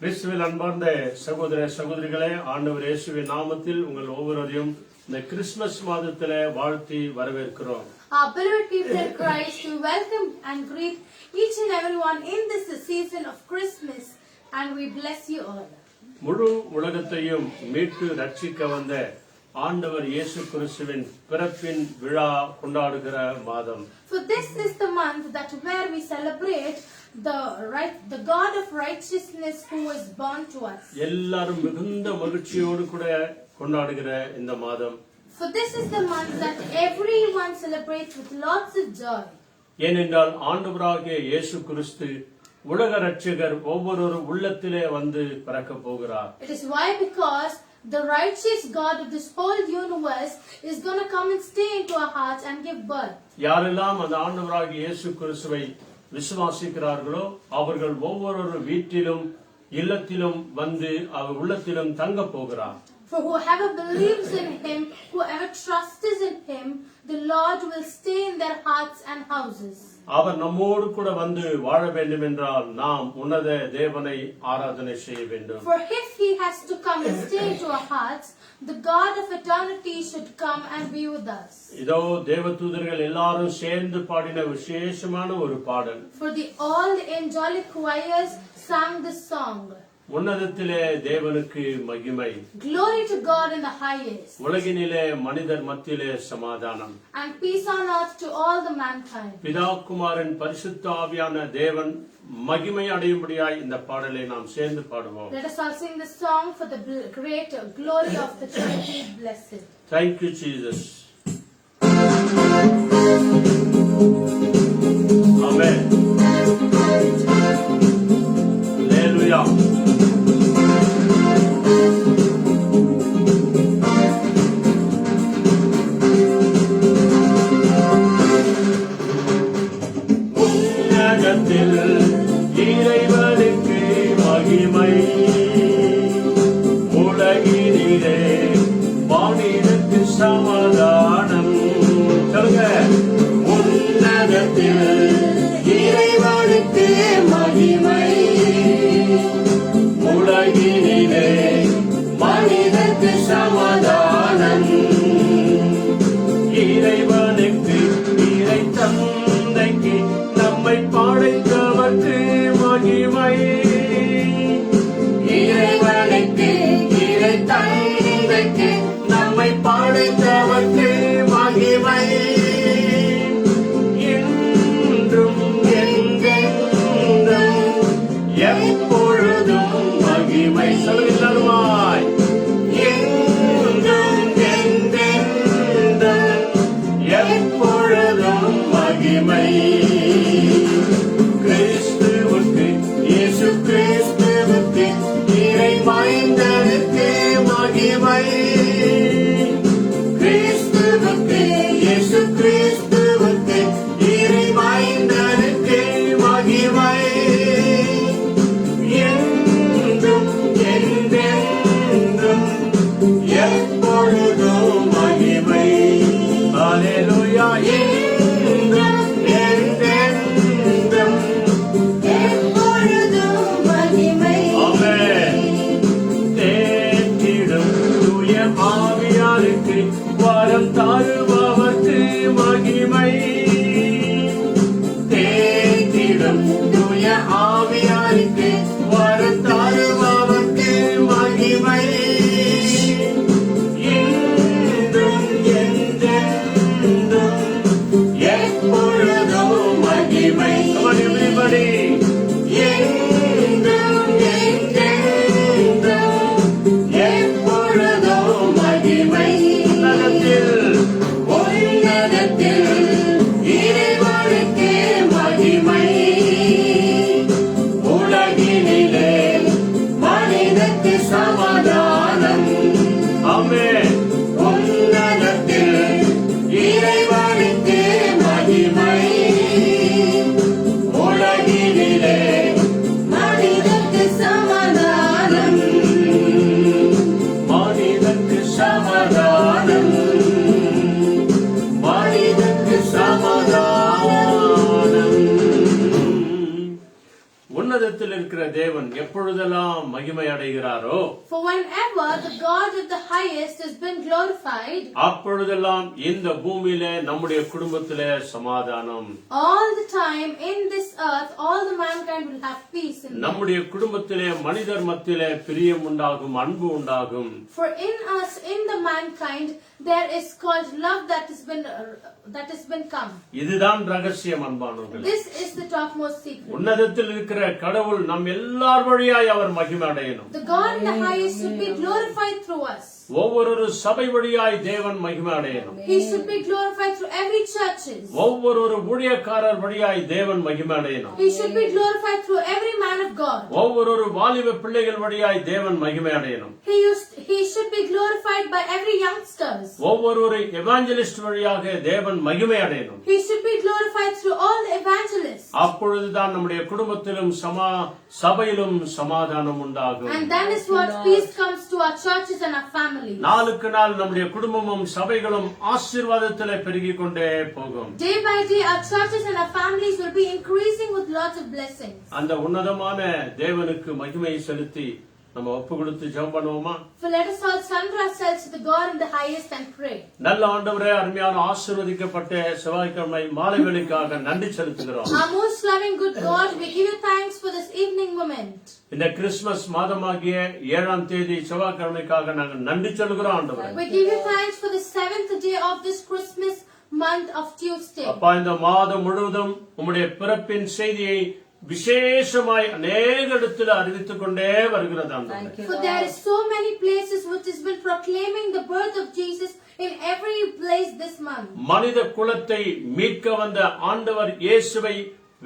கிறிஸ்துவில் அன்பார்ந்த சகோதர சகோதரிகளே, ஆண்டவர் இயேசுவின் நாமத்தில் உங்கள் ஒவ்வொருவரையும் இந்த கிறிஸ்துமஸ் மாதத்திலே வாழ்த்தி வரவேற்கிறோம். Our beloved people in Christ, we welcome and greet each and everyone in this season of Christmas, and we bless you all. முழு உலகத்தையும் மீட்டு ரட்சிக்க வந்த ஆண்டவர் இயேசு கிறிஸ்துவின் பிறப்பின் விழா கொண்டாடுகிற மாதம். For this is the month that where we celebrate the God of righteousness who was born to us. எல்லாரும் மிகுந்த மகிழ்ச்சியோடு கூட கொண்டாடுகிற இந்த மாதம். For this is the month that everyone celebrates with lots of joy. ஏனென்றால் ஆண்டவராகிய இயேசு கிறிஸ்து உலக ரட்சகர் ஒவ்வொரு உள்ளத்திலே வந்து பிறக்க போகிறார். It is why because the righteous God of this whole universe is going to come and stay into our hearts and give birth. யாரெல்லாம் அந்த ஆண்டவராகிய இயேசு கிறிஸ்துவை விசுவாசிக்கிறார்களோ அவர்கள் ஒவ்வொரு வீட்டிலும் இல்லத்திலும் வந்து அவர் உள்ளத்திலும் தங்க போகிறார். For whoever believes in him, whoever trusts in him, the Lord will stay in their hearts and houses. அவர் நம்மோடு கூட வந்து வாழ வேண்டும் என்றால் நாம் உன்னத தேவனை ஆராதனை செய்ய வேண்டும். For if he has to come and stay into our hearts, the God of eternity should come and be with us. இதோ தேவதூதர்கள் எல்லாரும் சேர்ந்து பாடின விசேஷமான ஒரு பாடல். For all the angelic choirs sang this song. உன்னதத்திலே தேவனுக்கு மகிமை. Glory to God in the highest. உலகினிலே மனிதர் மத்தியிலே சமாதானம். And peace on earth to all the mankind. பிதா குமாரன் பரிசுத்த ஆவியான தேவன் மகிமை அடையும்படியாய் இந்த பாடலை நாம் சேர்ந்து பாடுவோம். Let us all sing this song for the great glory of the Trinity blessed. Thank you, Jesus. Amen. Hallelujah. இறைவனுக்கு மகிமை, உலகினிலே வானிடத்து சமாதானம். சொல்லுங்க. உன்னதத்தில் இறைவனுக்கு மகிமை, உலகினிலே மனிதத்து சமாதானம். இறைவனுக்கு இறை தந்தைக்கு நம்மை படைத்தவர்க்கு மகிமை, இறைவனுக்கு இறை தந்தைக்கு நம்மை படைத்தவர்க்கு மகிமை, என்றும் என்றென்றும் எப்பொழுதும் மகிமை. சொல்லுவாய். என்றும் என்றென்றும் எப்பொழுதும் மகிமை. கிறிஸ்துவுக்கு இயேசு கிறிஸ்துவுக்கு இறை மைந்தனுக்கு மகிமை, கிறிஸ்துவுக்கு இயேசு கிறிஸ்துவுக்கு இறை மைந்தனுக்கு மகிமை, என்றும் என்றென்றும் எப்பொழுதும் மகிமை. அல்லேலூயா. என்றும் என்றென்றும் எப்பொழுதும் மகிமை. ஆமென். தேற்றிடும் தூய ஆவியாருக்கு வரம் தருபவர்க்கு மகிமை, தேற்றிடும் தூய ஆவியாருக்கு வரம் தருபவர்க்கு மகிமை, என்றும் என்றென்றும் எப்பொழுதும் மகிமை. Come on, everybody. என்றும் என்றென்றும் எப்பொழுதும் மகிமை. உன்னதத்தில் இறைவனுக்கு மகிமை, உலகினிலே உன்னதத்தில் இருக்கிற தேவன் எப்பொழுதெல்லாம் மகிமை அடைகிறாரோ, For whenever the God of the highest has been glorified, அப்பொழுதெல்லாம் இந்த பூமியிலே நம்முடைய குடும்பத்திலே சமாதானம், all the time in this earth, all the mankind will have peace in them. நம்முடைய குடும்பத்திலே மனிதர் மத்தியிலே பிரியம் உண்டாகும், அன்பு உண்டாகும். For in us, in the mankind, there is called love that has been come. இதுதான் ரகசியம் அன்பானவர்களே. This is the topmost secret. உன்னதத்தில் இருக்கிற கடவுள் நம் எல்லார் வழியாய் அவர் மகிமை அடையணும். The God in the highest should be glorified through us. ஒவ்வொரு சபை வழியாய் தேவன் மகிமை அடையணும். He should be glorified through every churches. ஒவ்வொரு ஊழியக்காரர் வழியாய் தேவன் மகிமை அடையணும். He should be glorified through every man of God. ஒவ்வொரு வாலிப பிள்ளைகள் வழியாய் தேவன் மகிமை அடையணும். He should be glorified by every youngsters. ஒவ்வொரு எவாஞ்சலிஸ்ட் வழியாக தேவன் மகிமை அடையணும். He should be glorified through all the evangelists. அப்பொழுதுதான் நம்முடைய குடும்பத்திலும் சபையிலும் சமாதானம் உண்டாகும். And that is what peace comes to our churches and our families. நாளுக்கு நாள் நம்முடைய குடும்பமும் சபைகளும் ஆசீர்வாதத்திலே பெருகிக் கொண்டே போகும். Day by day our churches and our families will be increasing with lots of blessings. அந்த உன்னதமான தேவனுக்கு மகிமை செலுத்தி நம்ம ஒப்பு கொடுத்து ஜெபம் பண்ணுவோமா? So let us all surrender ourselves to the God in the highest and pray. நல்ல ஆண்டவரே, அருமையான ஆசீர்வதிக்கப்பட்ட செவ்வாய்க்கிழமை மாலை வேளைக்காக நன்றி செலுத்துகிறோம். Our most loving good God, we give you thanks for this evening moment. இந்த கிறிஸ்துமஸ் மாதமாகிய 7ஆம் தேதி செவ்வாய்க்கிழமைக்காக நாங்கள் நன்றி சொல்கிறோம் ஆண்டவரே. We give you thanks for the 7th day of this Christmas month of Tuesday. அப்பா, இந்த மாதம் முழுவதும் உம்முடைய பிறப்பின் செய்தியை விசேஷமாய் அநேக இடத்தில் அறிவித்துக் கொண்டே வருகிறது ஆண்டவரே. For there is so many places which has been proclaiming the birth of Jesus in every place this month. மனித குலத்தை மீட்க வந்த ஆண்டவர் இயேசுவை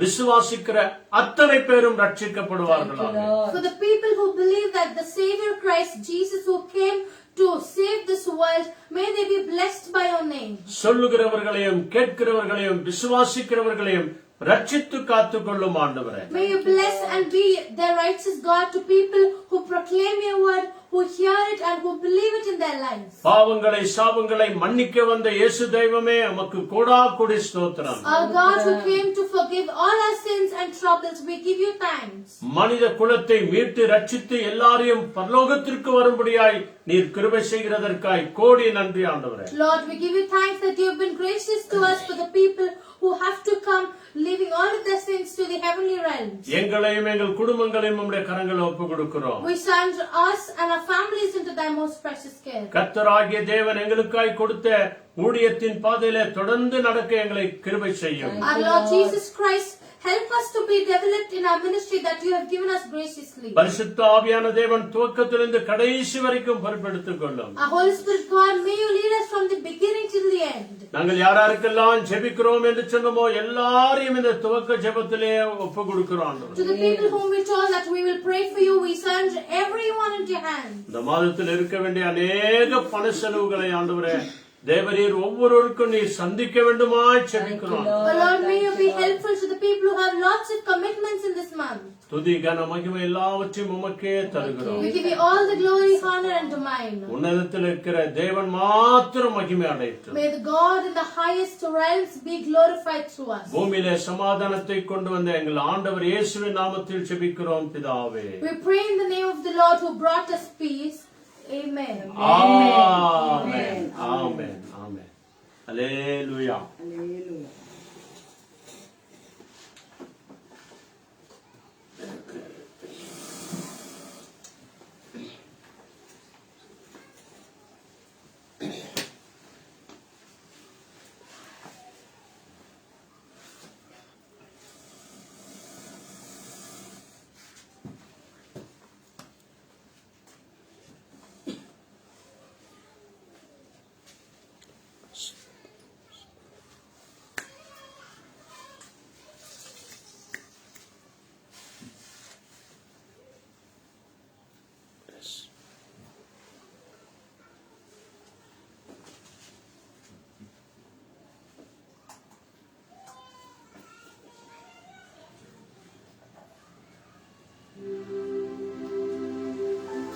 விசுவாசிக்கிற அத்தனை பேரும் ரட்சிக்கப்படுவார்களாக. For the people who believe that the Savior Christ Jesus who came to save this world, may they be blessed by your name. சொல்லுகிறவர்களையும் கேட்கிறவர்களையும் விசுவாசிக்கிறவர்களையும் ரட்சித்து காத்துக் கொள்ளும் ஆண்டவரே. May you bless and be the righteous God to people who proclaim your word, who hear it and who believe it in their lives. பாவங்களை சாபங்களை மன்னிக்க வந்த இயேசு தெய்வமே, உமக்கு கோடாகோடி ஸ்தோத்திரம். Our God who came to forgive all our sins and troubles, we give you thanks. மனித குலத்தை மீட்டு ரட்சித்து எல்லாரையும் பரலோகத்திற்கு வரும்படியாய் நீர் கிருபை செய்கிறதற்காய் கோடி நன்றி ஆண்டவரே. Lord, we give you thanks that you have been gracious to us for the people who have to come, leaving all of their sins to the heavenly realms. எங்களையும் எங்கள் குடும்பங்களையும் உம்முடைய கரங்களில் ஒப்புக் கொடுக்கிறோம். We surrender us and our families into thy most precious care. கர்த்தராகிய தேவன் எங்களுக்காய் கொடுத்த ஊழியத்தின் பாதையிலே தொடர்ந்து நடக்க எங்களை கிருபை செய்யும். Our Lord Jesus Christ, help us to be developed in our ministry that you have given us graciously. பரிசுத்த ஆவியான தேவன் துவக்கத்திலிருந்து கடைசி வரைக்கும் பொறுப்பெடுத்துக் கொள்ளும். Our Holy Spirit God, may you lead us from the beginning till the end. நாங்கள் யாராருக்கெல்லாம் ஜெபிக்கிறோம் என்று சொன்னோமோ எல்லாரையும் இந்த துவக்க ஜெபத்திலே ஒப்பு கொடுக்கிறோம். To the people whom we told that we will pray for you, we surrender everyone into your hands. இந்த மாதத்தில் இருக்க வேண்டிய அநேக பண செலவுகளை ஆண்டவரே தேவரீர் ஒவ்வொருவருக்கும் நீர் சந்திக்க வேண்டுமாய் ஜெபிக்கிறோம். Lord, may you be helpful to the people who have lots of commitments in this month. துதி கன மகிமை எல்லாவற்றையும் உமக்கே தருகிறோம். We give you all the glory, honor and domain. உன்னதத்தில் இருக்கிற தேவன் மாத்திரம் மகிமை அடையட்டும். May the God in the highest realms be glorified through us. பூமியிலே சமாதானத்தை கொண்டு வந்த எங்கள் ஆண்டவர் இயேசுவின் நாமத்தில் ஜெபிக்கிறோம் பிதாவே. We pray in the name of the Lord who brought us peace. Amen. Amen. Amen. Amen. Hallelujah. Hallelujah.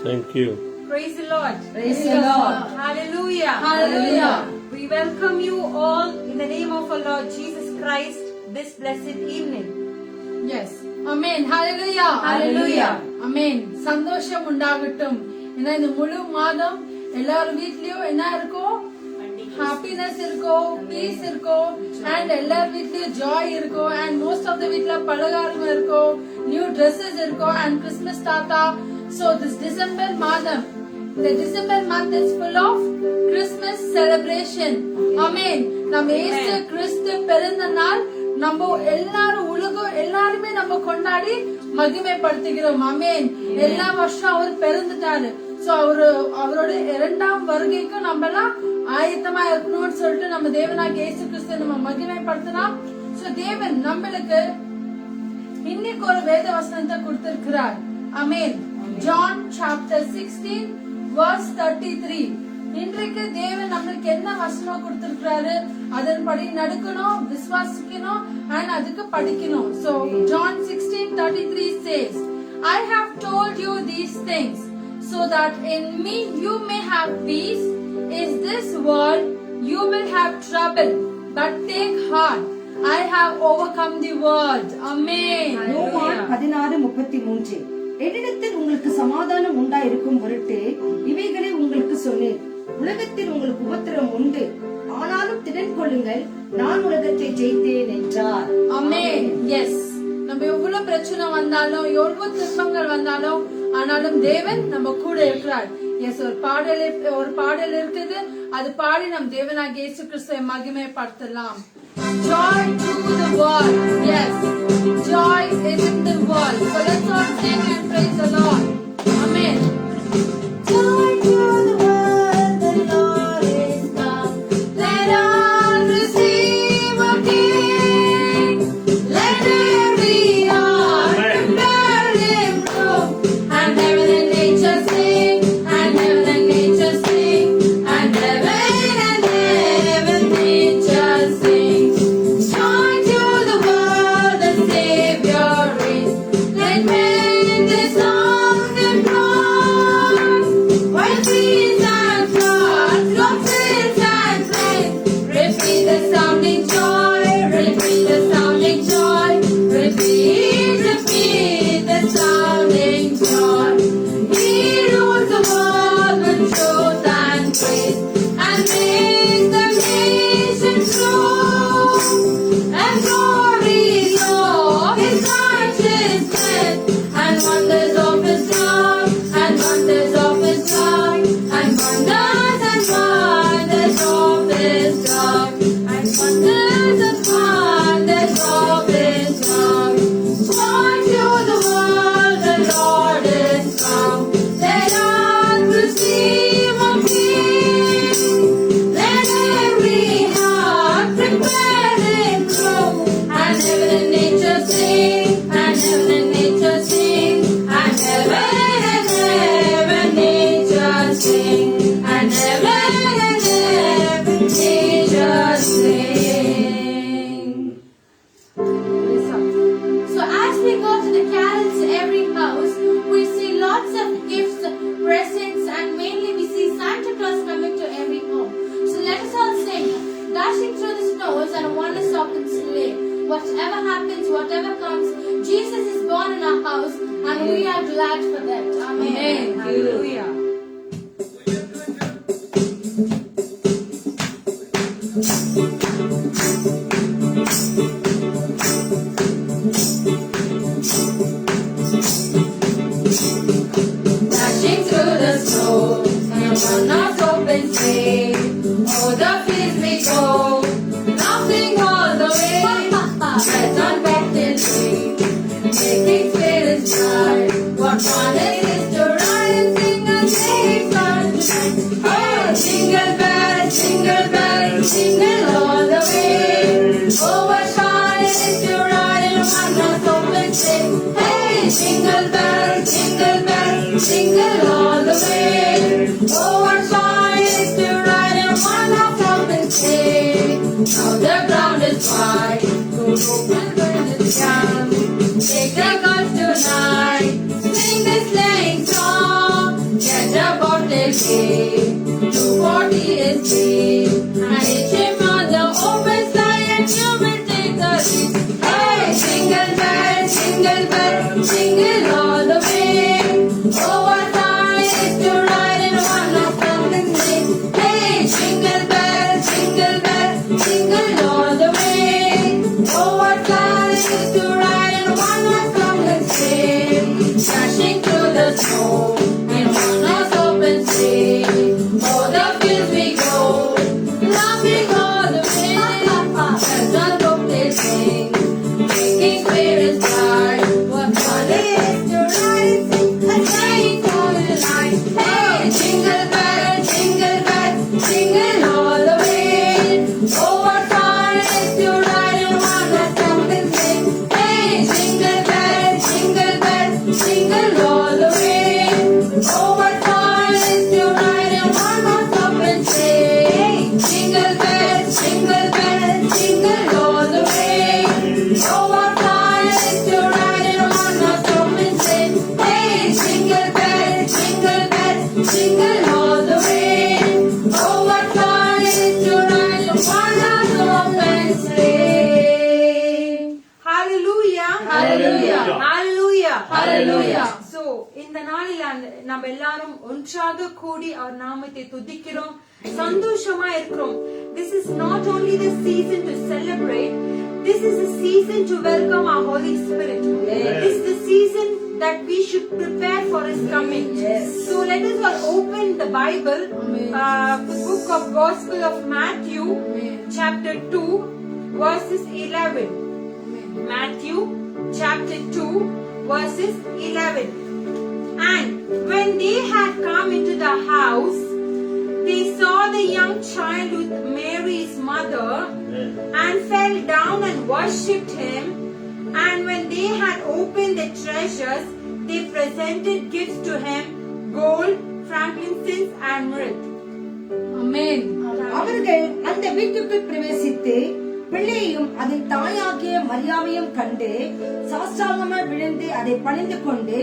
Thank you. Praise the Lord. Praise the Lord. Hallelujah. Hallelujah. We welcome you all in the name of our Lord Jesus Christ this blessed evening. Yes. Amen. Hallelujah. Hallelujah. Amen. சந்தோஷம் உண்டாகட்டும். ஏன்னா இந்த முழு மாதம் எல்லாரும் வீட்லயும் என்ன இருக்கும்? ஹாப்பினஸ் இருக்கும், பீஸ் இருக்கும், and எல்லார் வீட்லயும் ஜாய் இருக்கும், and most of the வீட்ல பலகாரங்கள் இருக்கும், நியூ Dresses இருக்கும், and Christmas தாத்தா. So this December மாதம், the December month is full of Christmas celebration. Amen. நம்ம இயேசு கிறிஸ்து பிறந்த நாள் நம்ம எல்லாரும் உலகம் எல்லாருமே நம்ம கொண்டாடி மகிமைப்படுத்துகிறோம். ஆமென். எல்லா வருஷம் அவர் பிறந்துட்டாரு. சோ அவரோட இரண்டாம் வருகைக்கும் நம்ம எல்லாம் ஆயத்தமா இருக்கணும்னு சொல்லிட்டு நம்ம தேவனாகிய இயேசு கிறிஸ்து நம்ம மகிமைப்படுத்தலாம். சோ தேவன் நம்மளுக்கு இன்னைக்கு ஒரு வேத வசனத்தை கொடுத்திருக்கிறார். ஆமென். John chapter 16 verse 33. இன்றைக்கு தேவன் நம்மளுக்கு என்ன வசனம் கொடுத்திருக்கிறாரு, அதன்படி நடக்கணும், விசுவாசிக்கணும், and அதுக்கு படிக்கணும். So John 16:33 says, I have told you these things so that in me you may have peace. In this world you will have trouble, but take heart, I have overcome the world. Amen. யோவான் 16:33. என்னிடத்தில் உங்களுக்கு சமாதானம் உண்டாயிருக்கும் பொருட்டு இவைகளை உங்களுக்கு சொன்னேன். உலகத்தில் உங்களுக்கு உபத்திரம் உண்டு, ஆனாலும் திடன் கொள்ளுங்கள், நான் உலகத்தை ஜெயித்தேன் என்றார். ஆமென். எஸ், நம்ம எவ்வளவு பிரச்சனை வந்தாலும் எவ்வளவு துன்பங்கள் வந்தாலும் ஆனாலும் தேவன் நம்ம கூட இருக்கிறார். எஸ், ஒரு பாடல் இருக்குது, அது பாடி நம் தேவனாகிய இயேசு கிறிஸ்துவை மகிமைப்படுத்தலாம். Joy to the world. Yes, joy is in the world. So let's all sing and praise the Lord. Amen. Joy to the world, the Lord is come. Let all receive a King. Let every heart prepare Him room. And heaven and nature sing, and heaven and nature sing, and heaven nature sing. Joy to the world, the Savior is. Let men this song employ. While trees and flowers, trumpets and flames, repeat the sounding joy, repeat the sounding joy, repeat the sounding joy. He rules the world with truth and grace, and makes the nations grow. And glory of His righteousness, and wonders of His love, and wonders of His love, and wonders of His love, and wonders of His love. Joy to the world, the Lord is come. Let us receive a King. Let every heart prepare Him room. And heaven and nature sing, and heaven and nature sing, and heaven nature sing, and heaven nature sing. So as we go to the carols every house, we see lots of gifts, presents, and mainly we see Santa Claus coming to every home. So let us all sing, dashing through the snows on a one-horse sleigh. Whatever happens, whatever comes, Jesus is born in our house, and we are glad for that. Amen. Hallelujah. Dashing through the snow in a one-horse open sleigh. O'er the fields we go, laughing all the way. Lights on battle day, making spirits bright. What fun it is to ride and sing a sleigh song tonight. Oh, jingle bells, jingle all the way. Oh, what fun it is to ride in a one-horse open sleigh. Hey, jingle bells, jingle all the way. Oh, what fun it is to ride in a one-horse open sleigh. Now the ground is wide, good open when it's young. Take the guns tonight, sing this sleighing song. Get a bottle gay, 240 is free. And each him on the open sleigh, and you will take the lead. Hey, jingle bells, Dashing through the snow in one horse open sleigh. O'er the fields we go, laughing all the way. As the book they sing, making spirits bright. What fun it is to ride a giant coil line. Hey, jingle bells, jingle all the way. Oh, what fun it is to ride in one horse open sleigh. Hey, jingle bells, jingle all the way. Oh, what fun it is to ride in one horse open sleigh. Jingle bells, jingle all the way. Oh, what fun it is to ride in one horse open sleigh. Hey, jingle bells, jingle all the way. Oh, what fun it is to ride in one horse open sleigh. Hallelujah. Hallelujah. Hallelujah. Hallelujah. So, இந்த நாளில் நம்ம எல்லாரும் ஒன்றாக கூடி அவர் நாமத்தை துதிக்கிறோம், சந்தோஷமா இருக்கிறோம். This is not only the season to celebrate, this is the season to welcome our Holy Spirit. This is the season that we should prepare for His coming. So let us all open the Bible, the book of Gospel of Matthew, chapter 2, verses 11. Matthew, chapter 2, verses 11. And when they had come into the house, they saw the young child with Mary his mother, and fell down and worshipped him. And when they had opened their treasures, they presented gifts to him, gold, frankincense, and myrrh. Amen. அவர்கள் அந்த வீட்டுக்குள் பிரவேசித்து பிள்ளையையும் அதன் தாயாகிய மரியாவையும் கண்டு சாஷ்டாங்கமாய் விழுந்து அதை பணிந்து கொண்டு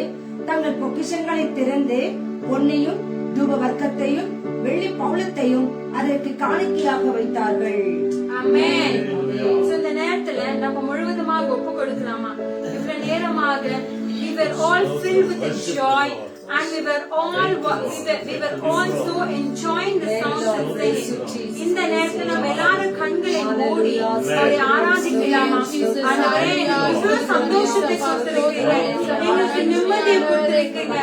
தங்கள் பொக்கிஷங்களை திறந்து பொன்னையும் தூப வர்க்கத்தையும் வெள்ளி பவுளத்தையும் அதற்கு காணிக்கையாக வைத்தார்கள். Amen. So இந்த நேரத்துல நம்ம முழுவதுமாக ஒப்பு கொடுக்கலாமா? இவ்வளவு நேரமாக we were all filled with the joy and we were all so enjoying the songs and singing. இந்த நேரத்துல நம்ம எல்லாரும் கண்களை மூடி அவரை ஆராதிக்கலாமா? ஆண்டவரே, இவ்வளவு சந்தோஷத்தை கொடுத்திருக்கீங்க, எங்களுக்கு நிம்மதியை கொடுத்திருக்கீங்க,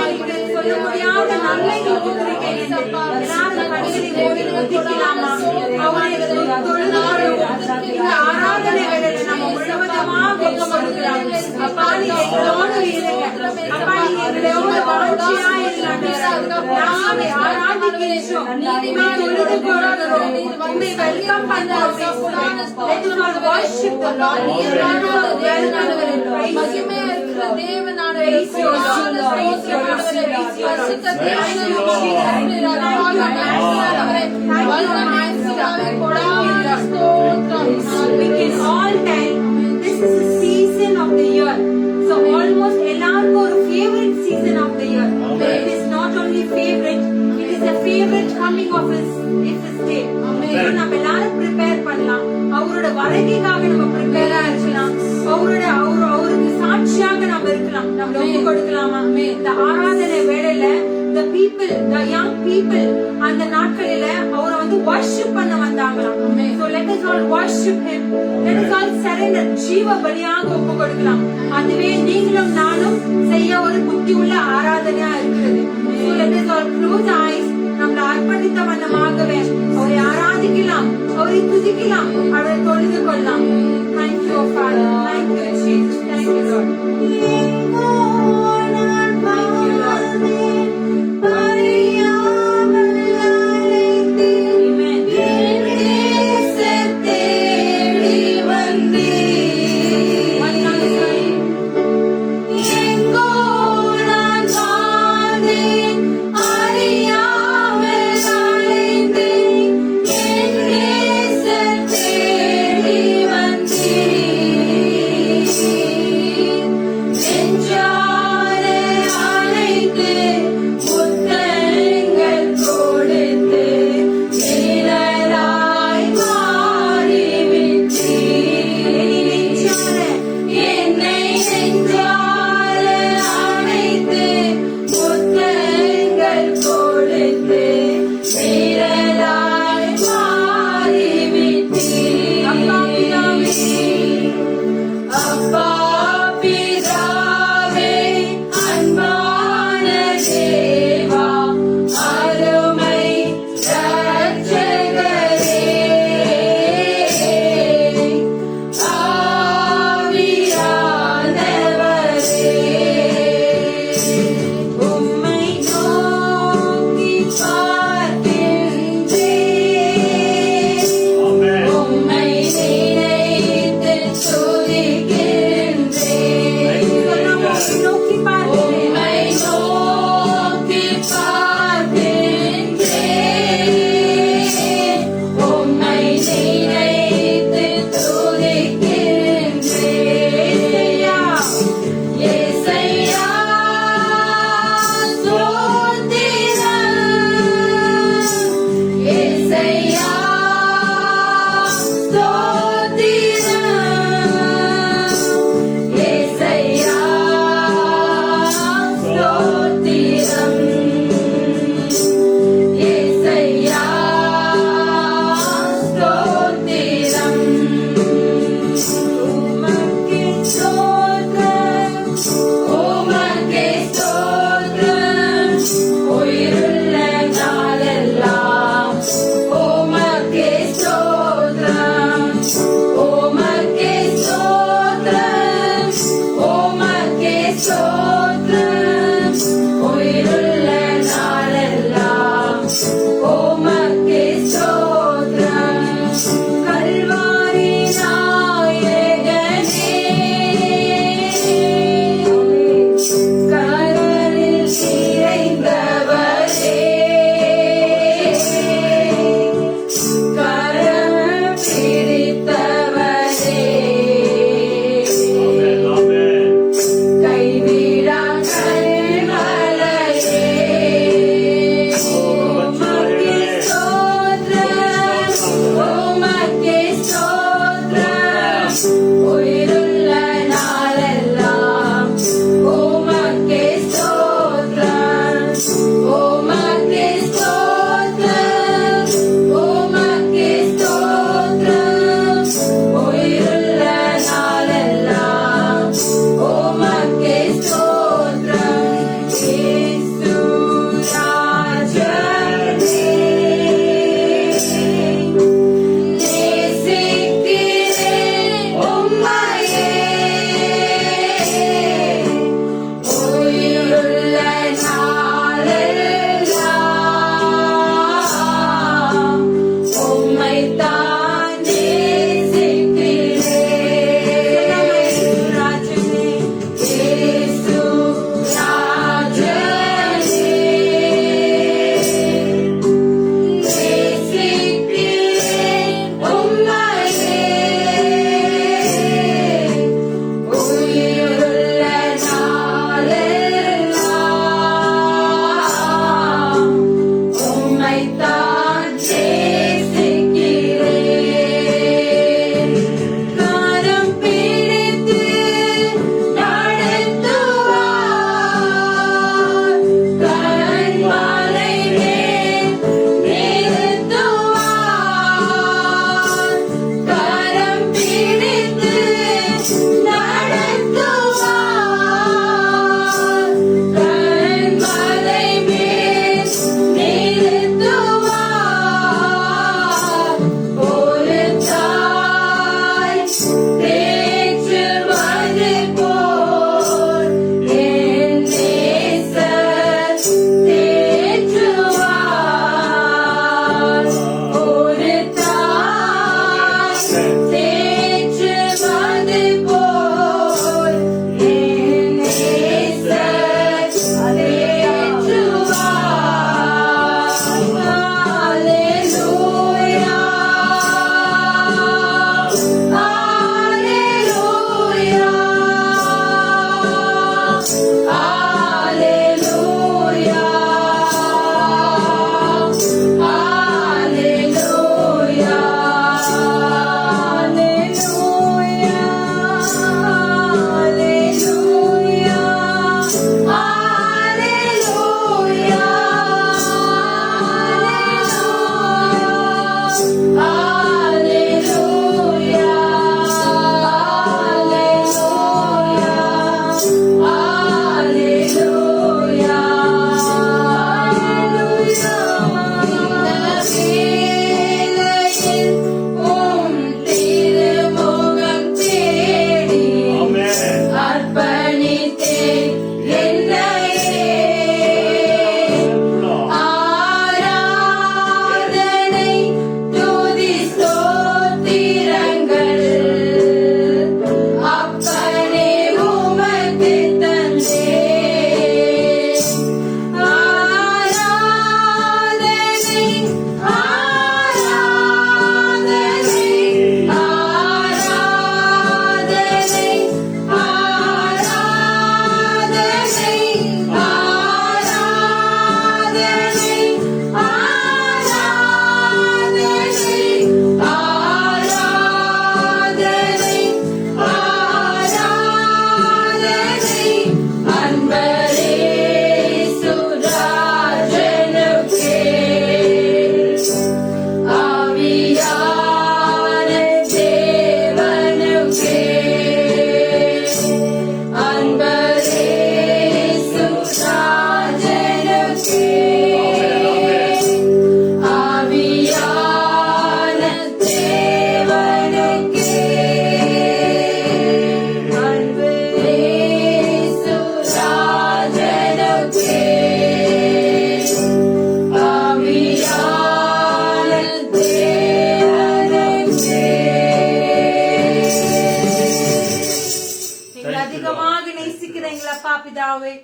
எங்களுக்கு சொல்ல முடியாத நன்மைகளை கொடுத்திருக்கீங்க. எல்லாரும் கண்களை மூடி துதிக்கலாமா? அவரை தொழுதுகொள்வோம். இந்த ஆராதனைகளில் நம்ம முழுவதுமாக ஒப்பு கொடுக்கலாம். அப்பா, நீங்க எங்களோடு இருங்க. அப்பா, நீங்க எங்களோடு வாஞ்சியா இருங்க. நாமே ஆராதிக்கிறோம், உம்மை தொழுதுகொள்கிறோம், உம்மை வெல்கம் பண்றோம். Let us all worship the Lord. மகிமையா இருக்கிற தேவனானவர், Praise you, Lord. Praise you, Lord. பரிசுத்த தேவனானவரே, வல்லமையான பிதாவே, கொடான ஸ்தோத்திரம். We can all tell this is a season of the year. So almost எல்லாருக்கும் ஒரு favorite season of the year. It is not only favorite, it is a favorite coming of His day. So நம்ம எல்லாரும் prepare பண்ணலாம். அவரோட வருகைக்காக நம்ம prepare ஆகலாம். அவருக்கு சாட்சியாக நம்ம இருக்கலாம். நம்ம ஒப்பு கொடுக்கலாமா? இந்த ஆராதனை வேளையில the people, the young people அந்த நாட்களில அவரை வந்து worship பண்ண வந்தாங்களாம். So let us all worship Him. Let us all surrender. ஜீவ பலியாக ஒப்பு கொடுக்கலாம். அதுவே நீங்களும் நானும் செய்ய ஒரு புத்தி உள்ள ஆராதனையா இருக்கிறது. So let us all close eyes. நம்மளை அர்ப்பணித்த வண்ணமாகவே அவரை ஆராதிக்கலாம், அவரை துதிக்கலாம், அவரை தொழுது கொள்ளலாம். Thank you, Father. Thank you, Jesus. Thank you, Lord. Thank you, Lord. Amen.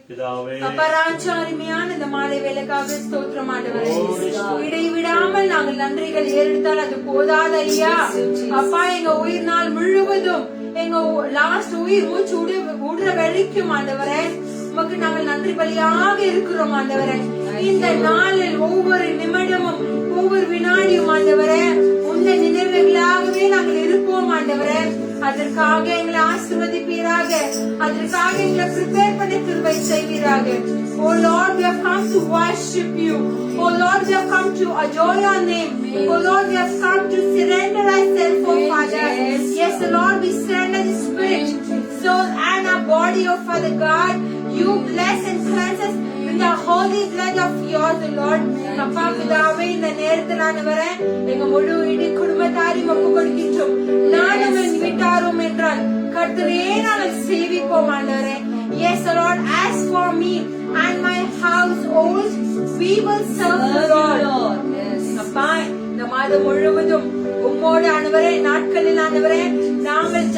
பிதாவே. அப்பா ராஜா, அருமையான இந்த மாலை வேலைக்காக ஸ்தோத்திரம் ஆண்டவரே. இடைவிடாமல் நாங்கள் நன்றிகள் ஏறெடுத்தால் அது போதாத ஐயா. அப்பா, எங்க உயிர் நாள் முழுவதும், எங்க லாஸ்ட் உயிர் மூச்சு விடுற வரைக்கும் ஆண்டவரே உமக்கு நாங்கள் நன்றி பலியாக இருக்கிறோம் ஆண்டவரே. இந்த நாளில் ஒவ்வொரு நிமிடமும் ஒவ்வொரு வினாடியும் ஆண்டவரே உன்னை நினைவுகளாகவே நாங்கள் இருப்போம் ஆண்டவரே. அதற்காக எங்களை ஆசீர்வதிப்பீராக, அதற்காக எங்களை ப்ரிப்பேர் பண்ணி கிருபை செய்வீராக. Oh Lord, we have come to worship you. Oh Lord, we have come to adore your name. Oh Lord, we have come to surrender ourselves, oh Father. Yes, Lord, we surrender the spirit, soul and our body, oh Father God. You bless and cleanse us in the holy blood of yours, Lord. அப்பா பிதாவே, இந்த நேரத்தில் ஆண்டவரே எங்க முழு இடி குடும்பத்தாரையும் ஒப்பு கொடுக்கின்றோம். நானும் என் வீட்டாரும் என்றால் கர்த்தரே நாங்கள் சேவிப்போம் ஆண்டவரே. Yes, Lord, as for me and my household, we will serve the Lord. அப்பா, இந்த மாதம் முழுவதும் உம்மோடு ஆண்டவரே நாட்களில் ஆண்டவரே நாங்கள்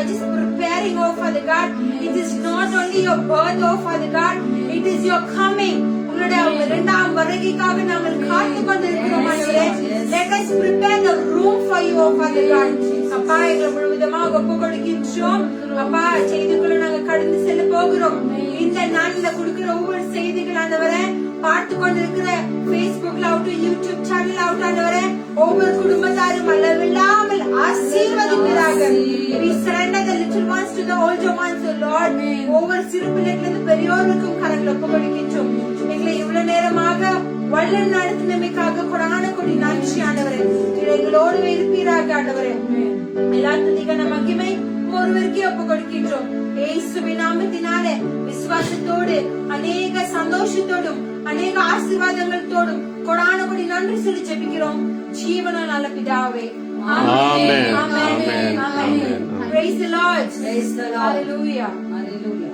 just preparing, oh Father God. It is not only your birth, oh Father God, it is your coming. உங்களுடைய இரண்டாம் வருகைக்காக நாங்கள் காத்து கொண்டிருக்கிறோம் ஆண்டவரே. Let us prepare the room for you, oh Father God. அப்பா, எங்களை முழுவதுமாக ஒப்பு கொடுக்கின்றோம். அப்பா, செய்திக்குள்ள நாங்கள் கடந்து செல்ல போகிறோம். இந்த நாளில் கொடுக்கிற ஒவ்வொரு செய்திகள் ஆண்டவரே பார்த்து கொண்டிருக்கிற Facebookல ஆகட்டும், YouTube சேனல் ஆகட்டும் ஆண்டவரே ஒவ்வொரு குடும்பத்தாரும் அளவில்லாமல் ஆசீர்வதிப்பீராக. We surrender the little ones to the older ones, oh Lord. ஒவ்வொரு சிறு பிள்ளைகளிலிருந்து பெரியோருக்கும் கரங்களை ஒப்பு கொடுக்கின்றோம். எங்களை இவ்வளவு நேரமாக வல்லன் நடத்தினமைக்காக கொடான கொடி நன்றி ஆண்டவரே. எங்களோடு இருப்பீராக ஆண்டவரே. எல்லா துதிக்கான மகிமை ஒருவருக்கே ஒப்பு கொடுக்கின்றோம். இயேசுவின் நாமத்தினாலே விசுவாசத்தோடு அநேக சந்தோஷத்தோடும் அநேக ஆசீர்வாதங்களோடும் கொடான கொடி நன்றி சொல்லி ஜெபிக்கிறோம் ஜீவன நல்ல பிதாவே. ஆமென். ஆமென். ஆமென். Praise the Lord. Praise the Lord. Hallelujah. Hallelujah.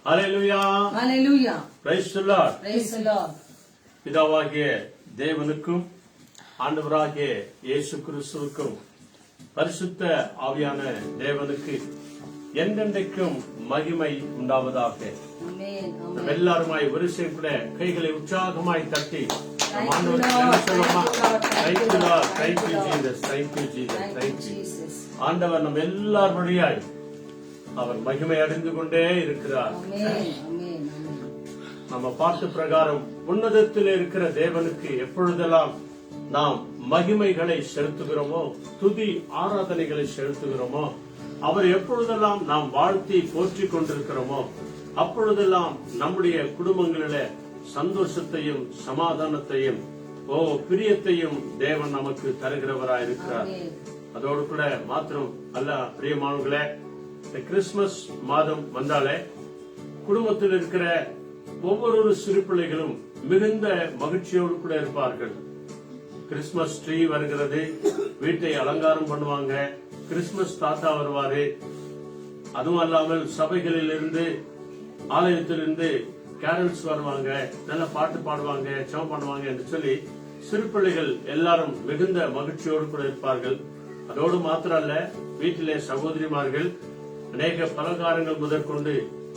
Hallelujah. Hallelujah. Praise the Lord. Praise the Lord. பிதாவாகிய தேவனுக்கும் ஆண்டவராகிய இயேசு கிறிஸ்துவுக்கும் பரிசுத்த ஆவியான தேவனுக்கு என்றென்றைக்கும் மகிமை உண்டாவதாக. Amen. நம்ம எல்லாருமாய் ஒரு சேர் கூட கைகளை உற்சாகமாய் தட்டி நம் ஆண்டவருக்கு நன்றி சொல்லுமா? Thank you Lord. Thank you Jesus. Thank you Jesus. Thank you. ஆண்டவர் நம்ம எல்லார் வழியாய் அவர் மகிமை அடைந்து கொண்டே இருக்கிறார். நம்ம பார்த்த பிரகாரம் உன்னதத்தில் இருக்கிற தேவனுக்கு எப்பொழுதெல்லாம் நாம் மகிமைகளை செலுத்துகிறோமோ, துதி ஆராதனைகளை செலுத்துகிறோமோ, அவர் எப்பொழுதெல்லாம் நாம் வாழ்த்தி போற்றி கொண்டிருக்கிறோமோ அப்பொழுதெல்லாம் நம்முடைய குடும்பங்களில சந்தோஷத்தையும் சமாதானத்தையும் பிரியத்தையும் தேவன் நமக்கு தருகிறவராயிருக்கிறார். அதோடு கூட மாத்திரம் அல்ல பிரியமானவர்களே, இந்த கிறிஸ்துமஸ் மாதம் வந்தாலே குடும்பத்தில் இருக்கிற ஒவ்வொரு சிறு பிள்ளைகளும் மிகுந்த மகிழ்ச்சியோடு கூட இருப்பார்கள். கிறிஸ்துமஸ் ட்ரீ வருகிறது, வீட்டை அலங்காரம் பண்ணுவாங்க, கிறிஸ்துமஸ் தாத்தா வருவாரு. அதுவும் அல்லாமல் சபைகளில் இருந்து ஆலயத்திலிருந்து கேரல்ஸ் வருவாங்க, நல்ல பாட்டு பாடுவாங்க, ஜெபம் பண்ணுவாங்க என்று சொல்லி சிறு பிள்ளைகள் எல்லாரும் மிகுந்த மகிழ்ச்சியோடு கூட இருப்பார்கள். அதோடு மாத்திரம் அல்ல, வீட்டிலே சகோதரிமார்கள் அநேக பலகாரங்கள் முதற்கொண்டு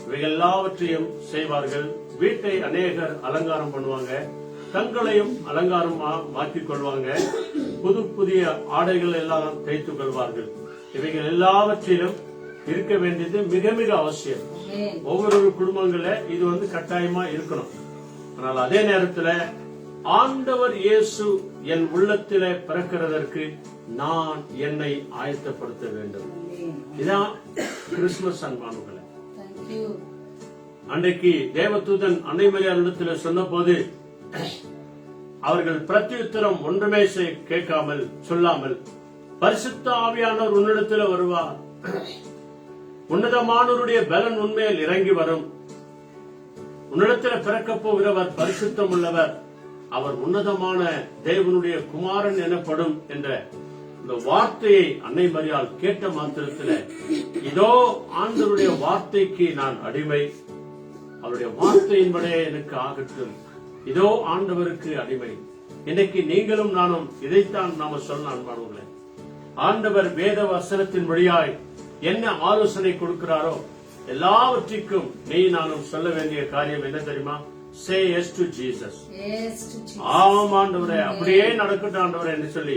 இவை எல்லாவற்றையும் செய்வார்கள். வீட்டை அநேகர் அலங்காரம் பண்ணுவாங்க, தங்களையும் அலங்காரமா மாற்றிக் கொள்வாங்க. புது புதிய ஆடைகள் எல்லாம் தைத்துக் கொள்வார்கள். இவைகள் எல்லாவற்றிலும் இருக்க வேண்டியது மிக மிக அவசியம். ஒவ்வொரு குடும்பங்கள இது கட்டாயமா இருக்கணும். ஆனால் அதே நேரத்துல ஆண்டவர் இயேசு என் உள்ளத்திலே பிறக்கிறதற்கு நான் என்னை ஆயத்தப்படுத்த வேண்டும். இதான் கிறிஸ்துமஸ் அன்பானுங்களே. அன்றைக்கு தேவதூதன் அன்னை மரியாளிடத்தில் சொன்ன போது அவர்கள் பிரத்யுத்தரம் ஒன்றுமே கேட்காமல் சொல்லாமல், பரிசுத்த ஆவியானவர் உன்னிடத்தில் வருவார், உன்னதமானவருடைய பலன் உண்மையில் இறங்கி வரும், உன்னிடத்தில் பிறக்கப் போகிறவர் பரிசுத்தம் உள்ளவர், அவர் உன்னதமான தேவனுடைய குமாரன் எனப்படும் என்ற இந்த வார்த்தையை அன்னை மரியாள் கேட்ட மாத்திரத்தில், இதோ ஆண்டவருடைய வார்த்தைக்கு நான் அடிமை, அவருடைய வார்த்தையின்படியே எனக்கு ஆகட்டும், இதோ ஆண்டவருக்கு அடிமை. இன்னைக்கு நீங்களும் நானும் இதைத்தான் நாம சொல்ல அன்பானவர்களே. ஆண்டவர் வேத வசனத்தின் வழியாய் என்ன ஆலோசனை கொடுக்கிறாரோ எல்லாவற்றிற்கும் நீ நானும் சொல்ல வேண்டிய காரியம் என்ன தெரியுமா? Say yes to Jesus. ஆம் ஆண்டவரே, அப்படியே நடக்கட்டும் ஆண்டவரே என்று சொல்லி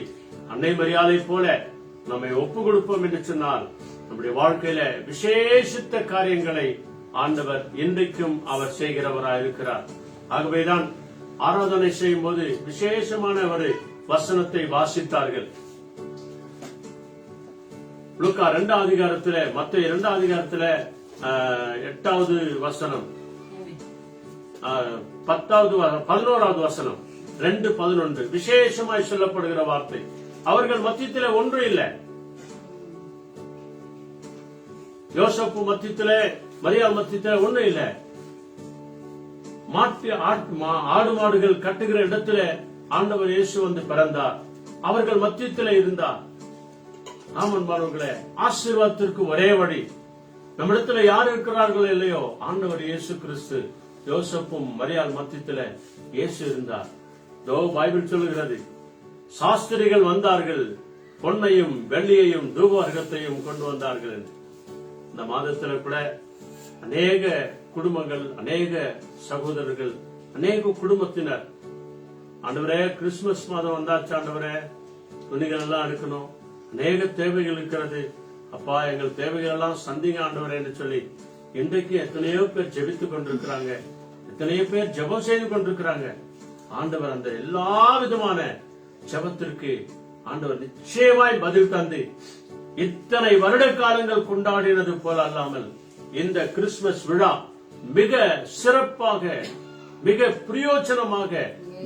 அன்னை மரியாதை போல நம்மை ஒப்பு கொடுப்போம் என்று சொன்னால் நம்முடைய வாழ்க்கையில விசேஷித்த காரியங்களை ஆண்டவர் இன்றைக்கும் அவர் செய்கிறவராய் இருக்கிறார். ஆகவேதான் ஆராதனை செய்யும் போது விசேஷமான ஒரு வசனத்தை வாசித்தார்கள். லூக்கா 2ஆம் அதிகாரத்துல, மத்தேயு 2ஆம் அதிகாரத்துல 8வது வசனம், 11வது வசனம், 2:11 விசேஷமாய் சொல்லப்படுகிற வார்த்தை. அவர்கள் மத்தியத்திலே ஒன்று இல்லை. யோசப்பு மத்தியத்திலே, மரியாள் மத்தியத்திலே ஒன்று இல்லை. ஆடு மாடுகள் கட்டுகிற இடத்துல ஆண்டவர் இயேசு பிறந்தார். அவர்கள் மத்தியத்திலே இருந்தார். ஆமன்பானவர்களே, ஆசீர்வாதத்திற்கு ஒரே வழி. நம்மிடத்துல யார் இருக்கிறார்கள் இல்லையோ, ஆண்டவர் இயேசு கிறிஸ்து யோசப்பும் மரியாள் மத்தியத்திலே இயேசு இருந்தார். பைபிள் சொல்லுகிறது, சாஸ்திரிகள் வந்தார்கள், பொன்னையும் வெள்ளியையும் தூபவர்க்கத்தையும் கொண்டு வந்தார்கள். இந்த மாதத்துல கூட அநேக குடும்பங்கள், அநேக சகோதரர்கள், அநேக குடும்பத்தினர், ஆண்டவரே கிறிஸ்துமஸ் மாதம் வந்தாச்சு ஆண்டவரே, துணிகள் எல்லாம் எடுக்கணும், அநேக தேவைகள் இருக்கிறது, அப்பா எங்கள் தேவைகள் எல்லாம் சந்திங்க ஆண்டவரே என்று சொல்லி இன்றைக்கு எத்தனையோ பேர் ஜெபித்துக் கொண்டிருக்கிறாங்க, எத்தனையோ பேர் ஜெபம் செய்து கொண்டிருக்கிறாங்க. ஆண்டவர் அந்த எல்லா விதமான ஜெபத்திற்கு ஆண்டவர் நிச்சயமாய் பதில் தந்து, இத்தனை வருட காலங்கள் கொண்டாடினது போல அல்லாமல் இந்த கிறிஸ்துமஸ் விழா மிக சிறப்பாக, மிக பிரயோஜனமாக,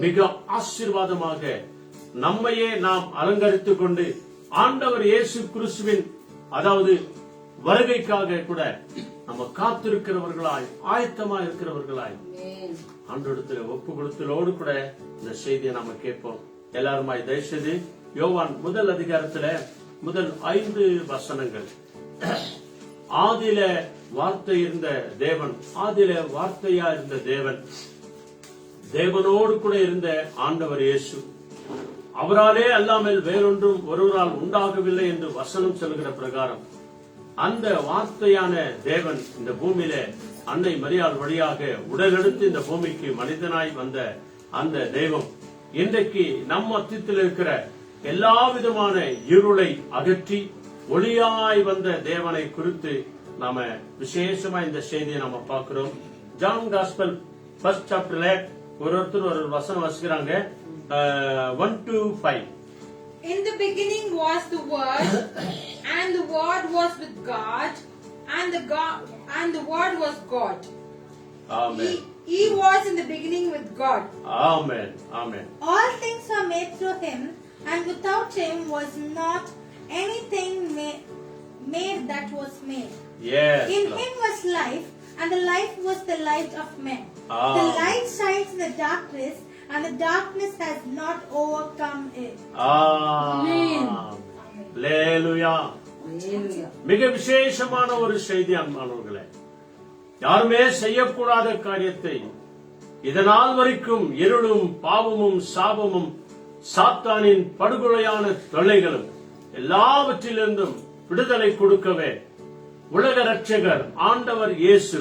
மிக ஆசீர்வாதமாக நம்மையே நாம் அலங்கரித்துக் கொண்டு ஆண்டவர் இயேசு கிறிஸ்துவின் அதாவது வருகைக்காக கூட நம்ம காத்திருக்கிறவர்களாய், ஆயத்தமா இருக்கிறவர்களாய் ஆண்டவரிடத்துல ஒப்பு கொடுத்தலோடு கூட இந்த செய்தியை நாம கேட்போம். எல்லாருமாய் தயவுசெய்து யோவான் 1 அதிகாரத்துல முதல் 5 வசனங்கள். ஆதியில வார்த்தை இருந்த தேவன், ஆதியில வார்த்தையா இருந்த தேவன், தேவனோடு கூட இருந்த ஆண்டவர் இயேசு, அவராலே அல்லாமல் வேறொன்றும் ஒருவரால் உண்டாகவில்லை என்று வசனம் சொல்கிற பிரகாரம் அந்த வார்த்தையான தேவன் இந்த பூமியில அன்னை மரியாள் வழியாக உடலெடுத்து இந்த பூமிக்கு மனிதனாய் வந்த அந்த தெய்வம் இன்றைக்கு நம் மத்தியத்தில் இருக்கிற எல்லா விதமான இருளை அகற்றி ஒளியாய் வந்த தேவனை குறித்து நாம விசேஷமா இந்த செய்தியை நாம பார்க்கிறோம். ஜான் காஸ்பல் 1st சாப்டர்ல ஒருத்தர் ஒரு வசனம் வாசிக்கிறாங்க, 1 to 5. In the beginning was the Word, and the Word was with God, and the Word was God. Amen. He was in the beginning with God. Amen. Amen. All things were made through him, and without him was not anything made that was made. Yes. In him was life, and the life was the light of men. Amen. The light shines in the darkness, and the darkness has not overcome it. Amen. Hallelujah. மிக விசேஷமான ஒரு செய்தி அன்பானவர்களே. யாருமே செய்யக்கூடாத காரியத்தை இதனால் வரைக்கும் இருளும் பாவமும் சாபமும் சாத்தானின் படுகொலையான தொல்லைகளும் எல்லாவற்றிலிருந்தும் விடுதலை கொடுக்கவே உலக ரட்சகர் ஆண்டவர் இயேசு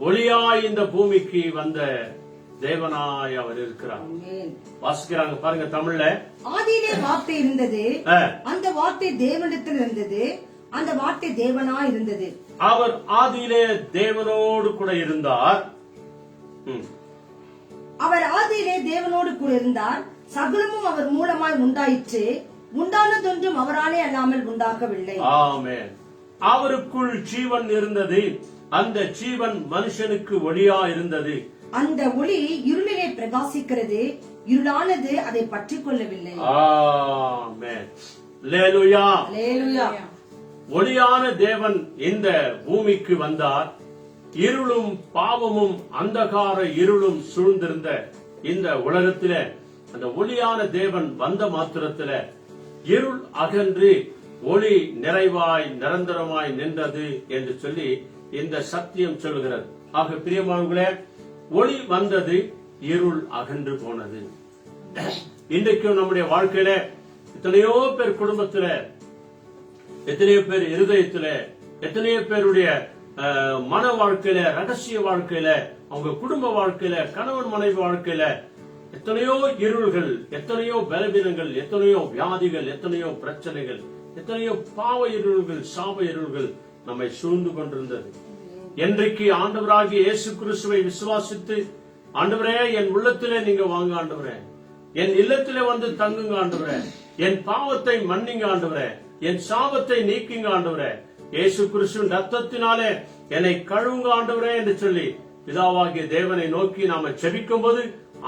ஒளியாய் இந்த பூமிக்கு வந்த தேவனாய் அவர் இருக்கிறார். ஆமென். வாசிக்கிறாங்க பாருங்க தமிழ்ல. ஆதியிலே வார்த்தை இருந்தது, அந்த வார்த்தை தேவனிடத்தில் இருந்தது, அந்த வார்த்தை தேவனாய் இருந்தது. அவர் ஆதியிலே தேவனோடு கூட இருந்தார். அவர் ஆதியிலே தேவனோடு கூட இருந்தார். சகலமும் அவர் மூலமாய் உண்டாயிற்று, உண்டானதொன்றும் அவராலே அல்லாமல் உண்டாகவில்லை. ஆமென். அவருக்குள் ஜீவன் இருந்தது, அந்த ஜீவன் மனுஷனுக்கு ஒளியா இருந்தது. அந்த ஒளி இருளிலே பிரகாசிக்கிறது, இருளானது அதை பற்றிக் கொள்ளவில்லை. ஆமென். அல்லேலூயா. அல்லேலூயா. ஒளியான தேவன் இந்த பூமிக்கு வந்தார். இருளும் பாவமும் அந்தகார இருளும் சூழ்ந்திருந்த இந்த உலகத்தில அந்த ஒளியான தேவன் வந்த மாத்திரத்தில இருள் அகன்று ஒளி நிறைவாய் நிரந்தரமாய் நின்றது என்று சொல்லி இந்த சத்தியம் சொல்கிறது. ஆக பிரியமானவர்களே, ஒளி வந்தது, இருள் அகன்று போனது. இன்றைக்கும் நம்முடைய வாழ்க்கையில எத்தனையோ பேர் குடும்பத்தில, எத்தனையோ பேர் இருதயத்தில, எத்தனையோ பேருடைய மன வாழ்க்கையில, ரகசிய வாழ்க்கையில, அவங்க குடும்ப வாழ்க்கையில, கணவன் மனைவி வாழ்க்கையில எத்தனையோ இருள்கள், எத்தனையோ பலவீனங்கள், எத்தனையோ வியாதிகள், எத்தனையோ பிரச்சனைகள், எத்தனையோ பாவ இருள்கள், சாப இருள்கள் நம்மை சூழ்ந்து கொண்டிருந்தது. என்றைக்கு ஆண்டவராகிய இயேசு கிறிஸ்துவை விசுவாசித்து, ஆண்டவரே என் உள்ளத்திலே நீங்க வாங்க ஆண்டவரே, என் இல்லத்திலே வந்து தங்குங்க ஆண்டவரே, என் பாவத்தை மன்னிங்க ஆண்டவரே, என் சாபத்தை நீக்குங்க ஆண்டவரே, இயேசு கிறிஸ்துவின் ரத்தத்தினாலே என்னை கழுவுங்க ஆண்டவரே என்று சொல்லி பிதாவாகிய தேவனை நோக்கி நாம ஜெபிக்கும் போது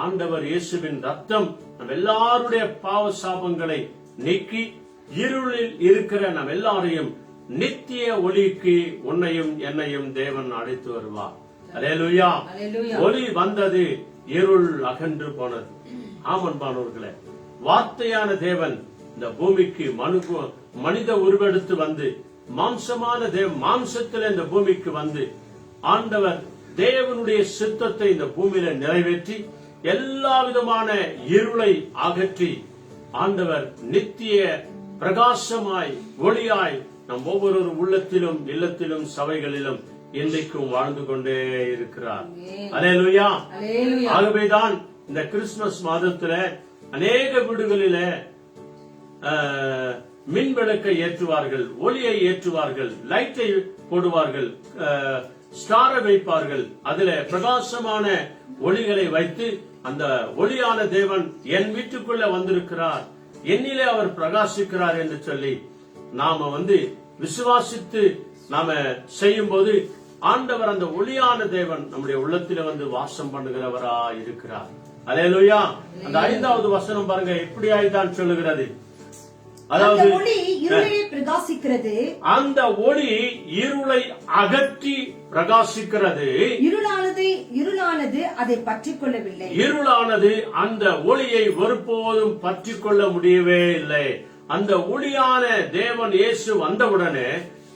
ஆண்டவர் இயேசுவின் ரத்தம் நம் எல்லாருடைய பாவ சாபங்களை நீக்கி இருளில் இருக்கிற நம் எல்லாரையும் நித்திய ஒளிக்கு உன்னையும் என்னையும் தேவன் அழைத்து வருவார். அல்லேலூயா. ஒளி வந்தது, இருள் அகன்று போனது. ஆமன்பானவர்களே, வார்த்தையான தேவன் இந்த பூமிக்கு மனித உருவெடுத்து வந்து மாம்சமான மாம்சத்தில் இந்த பூமிக்கு வந்து ஆண்டவர் தேவனுடைய சித்தத்தை இந்த பூமியில நிறைவேற்றி எல்லா விதமான இருளை அகற்றி ஆண்டவர் நித்திய பிரகாசமாய் ஒளியாய் நம் ஒவ்வொரு உள்ளத்திலும், இல்லத்திலும், சபைகளிலும் இன்றைக்கும் வாழ்ந்து கொண்டே இருக்கிறார். அல்லேலூயா. ஆகவேதான் இந்த கிறிஸ்துமஸ் மாதத்துல அநேக வீடுகளில மின் விளக்கை ஏற்றுவார்கள், ஒளியை ஏற்றுவார்கள், லைட்டை போடுவார்கள், ஸ்டாரை வைப்பார்கள். அதுல பிரகாசமான ஒளிகளை வைத்து அந்த ஒளியான தேவன் என் வீட்டுக்குள்ள வந்திருக்கிறார், என்னிலே அவர் பிரகாசிக்கிறார் என்று சொல்லி நாம விசுவாசித்து நாம செய்யும் போது ஆண்டவர் அந்த ஒளியான தேவன் நம்முடைய உள்ளத்தில வாசம் பண்ணுகிறவரா இருக்கிறார். அல்லேலூயா. அந்த 5வது வசனம் பாருங்க, இப்படியாய்தான் சொல்லுகிறது. அதாவது பிரகாசிக்கிறது, அந்த ஒளி இருளை அகற்றி பிரகாசிக்கிறது, இருளானது அதை பற்றிக் கொள்ளவில்லை. இருளானது அந்த ஒளியை ஒருபோதும் பற்றிக் கொள்ள முடியவே இல்லை. அந்த ஒளியான தேவன் இயேசு வந்தவுடனே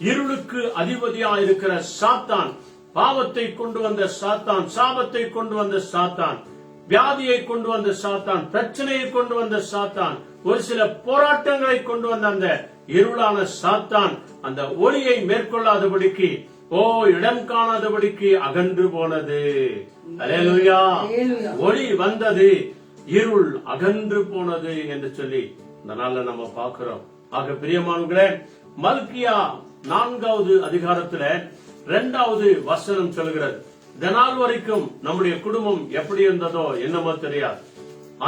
இருளுக்கு அதிபதியா இருக்கிற சாத்தான், பாவத்தை கொண்டு வந்த சாத்தான், சாபத்தை கொண்டு வந்த சாத்தான், வியாதியை கொண்டு வந்த சாத்தான், பிரச்சனையை கொண்டு வந்த சாத்தான், ஒரு சில போராட்டங்களை கொண்டு வந்த அந்த இருளான சாத்தான் அந்த ஒளியை மேற்கொள்ளாதபடிக்கு, இடம் காணாதபடிக்கு அகன்று போனது. அல்லேலூயா. ஒளி வந்தது, இருள் அகன்று போனது என்று சொல்லி இந்த நாள்ல நம்ம பார்க்கிறோம். ஆக பிரியமானவர்களே, மல்கியா 4வது அதிகாரத்துல 2வது வசனம் சொல்கிறது, இதனால் வரைக்கும் நம்முடைய குடும்பம் எப்படி இருந்ததோ என்னமோ தெரியாது,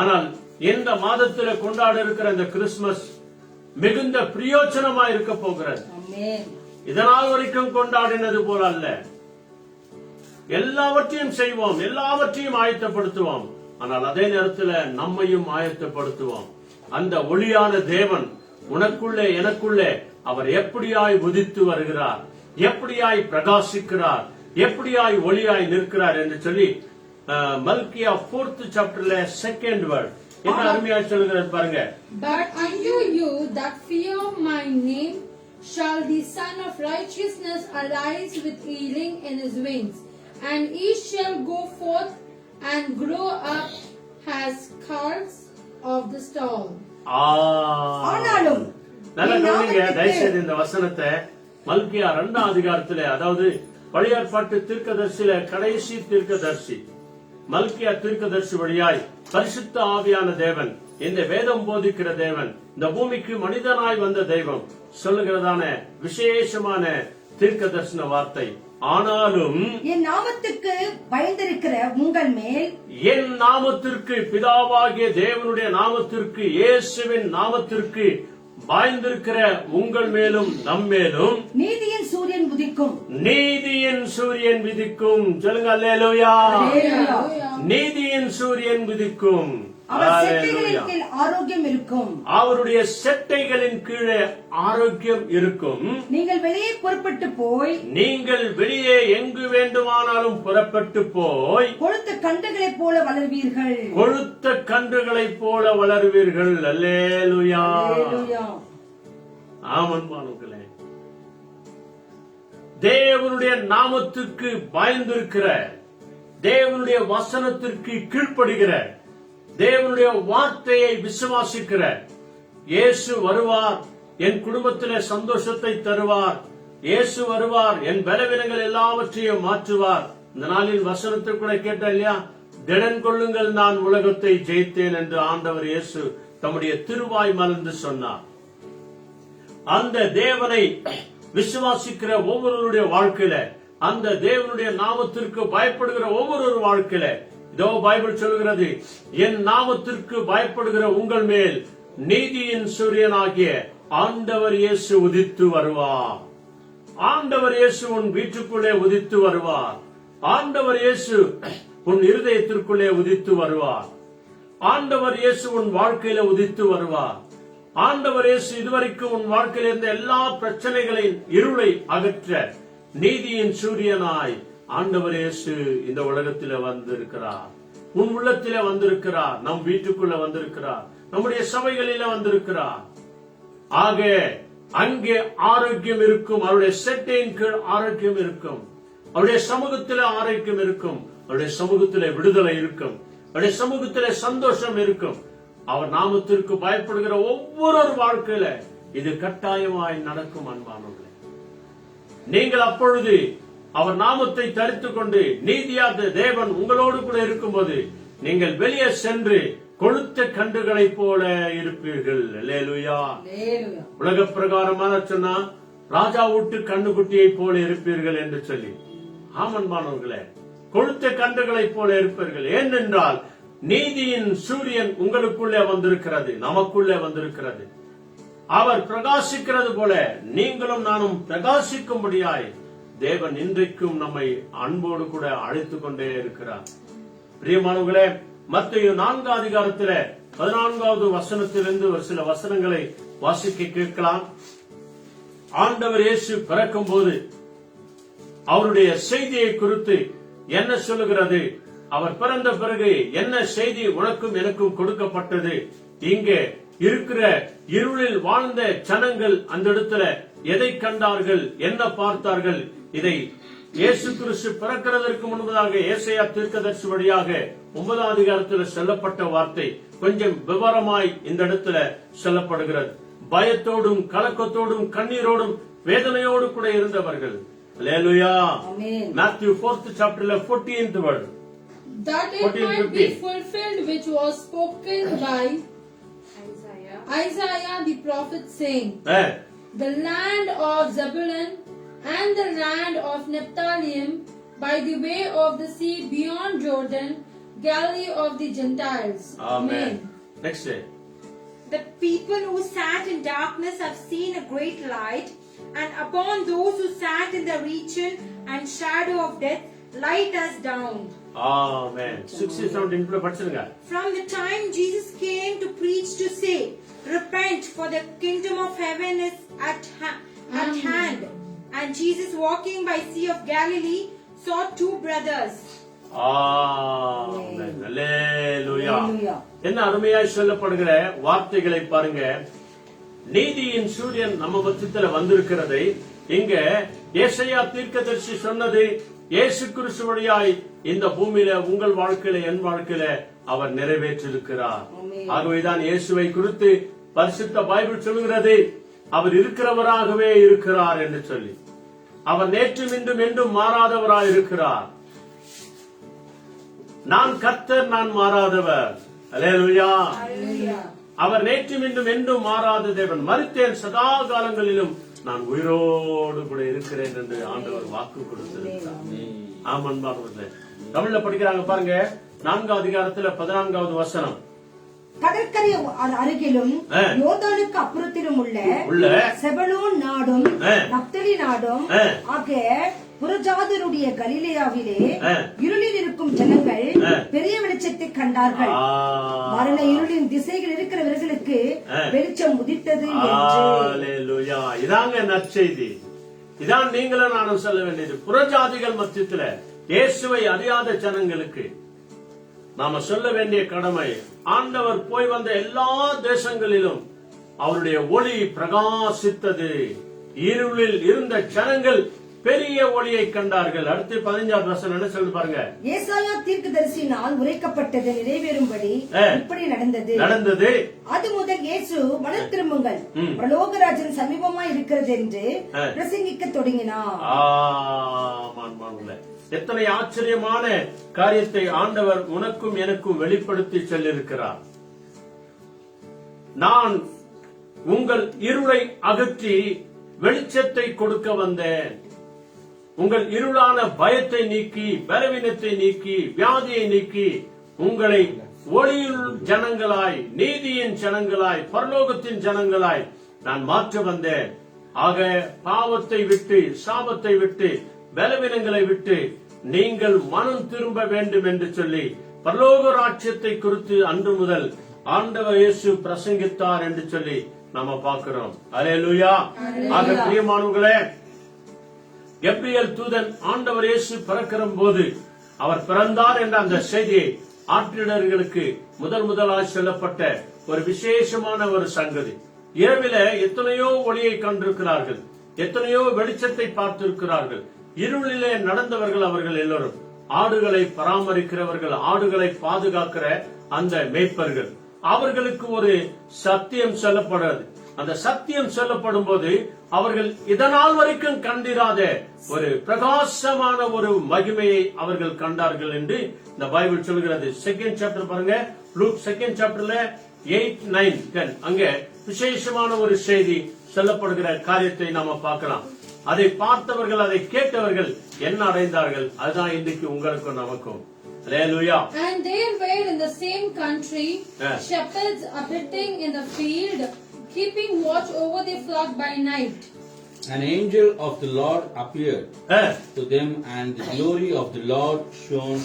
ஆனால் இந்த மாதத்துல கொண்டாட இருக்கிற இந்த கிறிஸ்துமஸ் மிகுந்த பிரயோஜனமா இருக்க போகிறது. இதனால் வரைக்கும் கொண்டாடினது போல அல்ல. எல்லாவற்றையும் செய்வோம், எல்லாவற்றையும் ஆயத்தப்படுத்துவோம், ஆனால் அதே நேரத்தில் நம்மையும் ஆயத்தப்படுத்துவோம். அந்த ஒளியான தேவன் உனக்குள்ளே எனக்குள்ளே அவர் எப்படியாய் உதித்து வருகிறார், எப்படியாய் பிரகாசிக்கிறார், எப்படியாய் ஒளியாய் நிற்கிறார் என்று சொல்லி மல்கியா 4th chapterல 2nd word என்ன அருமையா சொல்லுகிறது பாருங்க. But unto you that fear my name shall the Son of Righteousness arise with healing in his wings, and he shall go forth and grow up as calves of the stall. ஆனாலும் நல்ல கவனிங்க தயவுசெய்து இந்த வசனத்தை. மல்கியா 2ம் அதிகாரத்துல, அதாவது பழைய ஏற்பாட்டு தீர்க்கதரிசியில கடைசி தீர்க்கதரிசி மல்கியா தீர்க்கதரிசி வழியாய் பரிசுத்த ஆவியான தேவன், இந்த வேதம் போதிக்கிற தேவன், இந்த பூமிக்கு மனிதனாய் வந்த தெய்வம் சொல்லுகிறதான விசேஷமான தீர்க்க தரிசன வார்த்தை. ஆனாலும் என் நாமத்துக்கு பயந்திருக்கிற உங்கள் மேல், என் நாமத்திற்கு, பிதாவாகிய தேவனுடைய நாமத்திற்கு, இயேசுவின் நாமத்திற்கு பயந்திருக்கிற உங்கள் மேலும் நம்மேலும் நீதியின் சூரியன் உதிக்கும். நீதியின் சூரியன் விதிக்கும். சொல்லுங்க அல்லேலூயா. அல்லேலூயா. நீதியின் சூரியன் விதிக்கும். அவர் அல்லேலூயா. செட்டைகளின் கீழ் ஆரோக்கியம் இருக்கும். அவருடைய செட்டைகளின் கீழே ஆரோக்கியம் இருக்கும். நீங்கள் வெளியே புறப்பட்டு போய், நீங்கள் வெளியே எங்கு வேண்டுமானாலும் புறப்பட்டு போய் கொழுத்த கண்டுகளைப் போல வளர்வீர்கள். கொழுத்த கன்றுகளைப் போல வளருவீர்கள். அல்லேலூயா. அல்லேலூயா. ஆமன்பானுங்களே, தேவனுடைய நாமத்துக்கு பயந்திருக்கிற, தேவனுடைய வசனத்திற்கு கீழ்ப்படுகிற, தேவனுடைய வார்த்தையை விசுவாசிக்கிற, இயேசு வருவார், என் குடும்பத்திலே சந்தோஷத்தை தருவார், இயேசு வருவார், என் பலவீனங்கள் எல்லாவற்றையும் மாற்றுவார். இந்த நாளில் வசனத்தை கூட கேட்ட இல்லையா, திடன் கொள்ளுங்கள், நான் உலகத்தை ஜெயித்தேன் என்று ஆண்டவர் இயேசு தம்முடைய திருவாய் மலர்ந்து சொன்னார். அந்த தேவனை விசுவாசிக்கிற ஒவ்வொருவருடைய வாழ்க்கையில, அந்த தேவனுடைய நாமத்திற்கு பயப்படுகிற ஒவ்வொரு வாழ்க்கையில, இதோ பைபிள் சொல்கிறது, என் நாமத்திற்கு பயப்படுகிற உங்கள் மேல் நீதியின் சூரியனாகிய ஆண்டவர் இயேசு உதித்து வருவார். ஆண்டவர் இயேசு உன் வீட்டுக்குள்ளே உதித்து வருவார். ஆண்டவர் இயேசு உன் இருதயத்திற்குள்ளே உதித்து வருவார். ஆண்டவர் இயேசு உன் வாழ்க்கையில உதித்து வருவார். ஆண்டவர் இயேசு இதுவரைக்கும் உன் வாழ்க்கையில் இருந்த எல்லா பிரச்சனைகளின் இருளை அகற்ற நீதியின் சூரியனாய் ஆண்டவர் இயேசு இந்த உலகத்தில வந்திருக்கிறார். உன் உள்ளத்தில வந்திருக்கிறார். நம் வீட்டுக்குள்ள வந்திருக்கிறார். நம்முடைய சபைகளில வந்திருக்கிறார். ஆக அங்கே ஆரோக்கியம் இருக்கும். அவருடைய செட்டையின் கீழ் ஆரோக்கியம் இருக்கும். அவருடைய சமூகத்தில ஆரோக்கியம் இருக்கும். அவருடைய சமூகத்தில விடுதலை இருக்கும். அவருடைய சமூகத்தில சந்தோஷம் இருக்கும். அவர் நாமத்திற்கு பயப்படுகிற ஒவ்வொரு வாழ்க்கையில இது கட்டாயமாய் நடக்கும். அன்பானவர்களே, நீங்கள் அப்பொழுது அவர் நாமத்தை தரித்துக் கொண்டு நீதியாத தேவன் உங்களோடு கூட இருக்கும்போது நீங்கள் வெளியே சென்று கொழுத்த கன்றுகளைப் போல இருப்பீர்கள். அல்லேலூயா. உலக பிரகாரமான சொன்னா ராஜா வீட்டு கண்ணுக்குட்டியை போல இருப்பீர்கள் என்று சொல்லி, ஆமன்பானவர்களே, கொழுத்த கன்றுகளைப் போல இருப்பீர்கள். ஏனென்றால் நீதியின் சூரியன் உங்களுக்குள்ளே வந்திருக்கிறது, நமக்குள்ளே வந்திருக்கிறது. அவர் பிரகாசிக்கிறது போல நீங்களும் நானும் பிரகாசிக்கும்படியாய் தேவன் இன்றைக்கும் நம்மை அன்போடு கூட அழைத்துக் கொண்டே இருக்கிறார். பிரியமானவர்களே, மத்தேயு 4 அதிகாரத்தில 14வது வசனத்திலிருந்து ஒரு சில வசனங்களை வாசிக்க கேட்கலாம். ஆண்டவர் இயேசு பிறக்கும் போது அவருடைய செய்தியை குறித்து என்ன சொல்லுகிறது? அவர் பிறந்த பிறகு என்ன செய்தி உனக்கும் எனக்கும் கொடுக்கப்பட்டது? இங்கே இருக்கிற இருளில் வாழ்ந்த ஜனங்கள் அந்த இடத்துல எதை கண்டார்கள், என்ன பார்த்தார்கள்? இதை இயேசு கிறிஸ்து பிறக்கிறதற்கு முன்பதாக ஏசாயா தீர்க்கதரிசி வழியாக 9ஆம் அதிகாரத்தில் சொல்லப்பட்ட வார்த்தை கொஞ்சம் விவரமாய் இந்த இடத்துல சொல்லப்படுகிறது. பயத்தோடும் கலக்கத்தோடும் கண்ணீரோடும் வேதனையோடு கூட இருந்தவர்கள். அல்லேலூயா. Matthew 4th chapter 14th word. That it might be fulfilled which was spoken by Isaiah the prophet, saying, the land of Zebulun and the land of Naphtali, by the way of the sea beyond Jordan, Galilee of the Gentiles. Amen. Next day. The people who sat in darkness have seen a great light, and upon those who sat in the region and shadow of death, light has dawned. Amen. 67 படிச்சுங்க. From the time Jesus came to preach to say, repent, for the kingdom of heaven is at hand. And Jesus, walking by Sea of Galilee, saw two brothers. Amen. Hallelujah. என்ன அருமையாய் சொல்லப்படுகிற வார்த்தைகளை பாருங்க. நீதியின் சூரியன் நம்ம மத்தியில வந்திருக்கிறதை இங்க ஏசாயா தீர்க்கதரிசி சொன்னது இயேசு கிறிஸ்து வழியாய் இந்த பூமியில உங்கள் வாழ்க்கையில என் வாழ்க்கையில அவர் நிறைவேற்றிருக்கிறார். ஆகவேதான் இயேசுவை குறித்து பரிசுத்த பைபிள் சொல்கிறது, அவர் இருக்கிறவராகவே இருக்கிறார் என்று சொல்லி. அவர் நேற்றும் இன்றும் என்றும் மாறாதவராய் இருக்கிறார். நான் கர்த்தர், நான் மாறாதவர். அல்லேலூயா. அவர் நேற்றும் இன்றும் என்றும் மாறாத தேவன். மரித்தேன், சதா காலங்களிலும் நான் உயிரோடு கூட இருக்கிறேன் என்று ஆண்டவர் வாக்கு கொடுத்திருக்கிறார். ஆம் அன்பானவர்களே, தமிழ்ல படிக்கிறாங்க பாருங்க, 4ஆம் அதிகாரத்துல 14வது வசனம். கடற்கரை அருகிலும் யோர்தானுக்கு அப்புறத்திலும் உள்ள செபலோன் நாடும் நப்தலி நாடும் ஆகிய புறஜாதருடைய கலிலேயாவிலே இருளில் இருக்கும் ஜனங்கள் பெரிய வெளிச்சத்தை கண்டார்கள். மரண இருளின் திசைகள் இருக்கிறவர்களுக்கு வெளிச்சம் உதித்தது. இதாங்க நற்செய்தி. இதான் நீங்களும் நானும் சொல்ல வேண்டியது. புறஜாதிகள் மத்தியத்துல இயேசுவை அறியாத ஜனங்களுக்கு நாம சொல்ல வேண்டிய கடமை, ஆண்டவர் போய் வந்த எல்லா தேசங்களிலும் அவருடைய ஒளி பிரகாசித்தது. இருளில் இருந்த ஜனங்கள் பெரிய ஒளியை கண்டார்கள். அடுத்து 15வது வசனம் என்ன சொல்லி பாருங்க. ஏசாயா தீர்க்கதரிசியினால் உரைக்கப்பட்டது நிறைவேறும்படி இப்படி நடந்தது. அது முதல் இயேசு மனம் திரும்புங்கள், பரலோகராஜன் சமீபமாய் இருக்கிறது என்று பிரசங்கிக்க தொடங்கினார். எத்தனை ஆச்சரியமான காரியத்தை ஆண்டவர் உனக்கும் எனக்கும் வெளிப்படுத்தி சொல்லியிருக்கிறார். நான் உங்கள் இருளை அகற்றி வெளிச்சத்தை கொடுக்க வந்தேன். உங்கள் இருளான பயத்தை நீக்கி, பலவீனத்தை நீக்கி, வியாதியை நீக்கி, உங்களை ஒளியுள் ஜனங்களாய், நீதியின் ஜனங்களாய், பரலோகத்தின் ஜனங்களாய் நான் மாற்ற வந்தேன். ஆக பாவத்தை விட்டு, சாபத்தை விட்டு, பலவீனங்களை விட்டு நீங்கள் மனம் திரும்ப வேண்டும் என்று சொல்லி பரலோக ராஜ்யத்தை குறித்து அன்று முதல் ஆண்டவர் இயேசு பிரசங்கித்தார் என்று சொல்லி நாம பார்க்கிறோம். அல்லேலூயா. ஆக பிரியமானவர்களே, கப்ரியேல் தூதன் ஆண்டவர் இயேசு பிறக்கிற போது அவர் பிறந்தார் என்ற அந்த செய்தியை ஆற்றினர்களுக்கு முதலாய் சொல்லப்பட்ட ஒரு விசேஷமான ஒரு சங்கதி. இரவில எத்தனையோ ஒளியை கண்டிருக்கிறார்கள், எத்தனையோ வெளிச்சத்தை பார்த்திருக்கிறார்கள். இருளிலே நடந்தவர்கள் அவர்கள் எல்லோரும் ஆடுகளை பராமரிக்கிறவர்கள், ஆடுகளை பாதுகாக்கிற அந்த மேய்ப்பர்கள். அவர்களுக்கு ஒரு சத்தியம் சொல்லப்படுறது. அந்த சத்தியம் சொல்லப்படும் போது அவர்கள் இதனால் வரைக்கும் கண்டிராத ஒரு பிரகாசமான ஒரு மகிமையை அவர்கள் கண்டார்கள் என்று இந்த பைபிள் சொல்கிறது. 2nd சாப்டர் பாருங்க, லூக் 2nd சாப்டர்ல 8, 9, 10 அங்க விசேஷமான ஒரு செய்தி சொல்லப்படுகிற காரியத்தை நாம பார்க்கலாம். அதை பார்த்தவர்கள், அதை கேட்டவர்கள் என்ன அடைந்தார்கள்? அதுதான் இன்றைக்கு உங்களுக்கும் நமக்கும். Hallelujah. And there were in the same country shepherds abiding in the field, keeping watch over their flock by night. An angel of the Lord appeared to them, and the glory of the Lord shone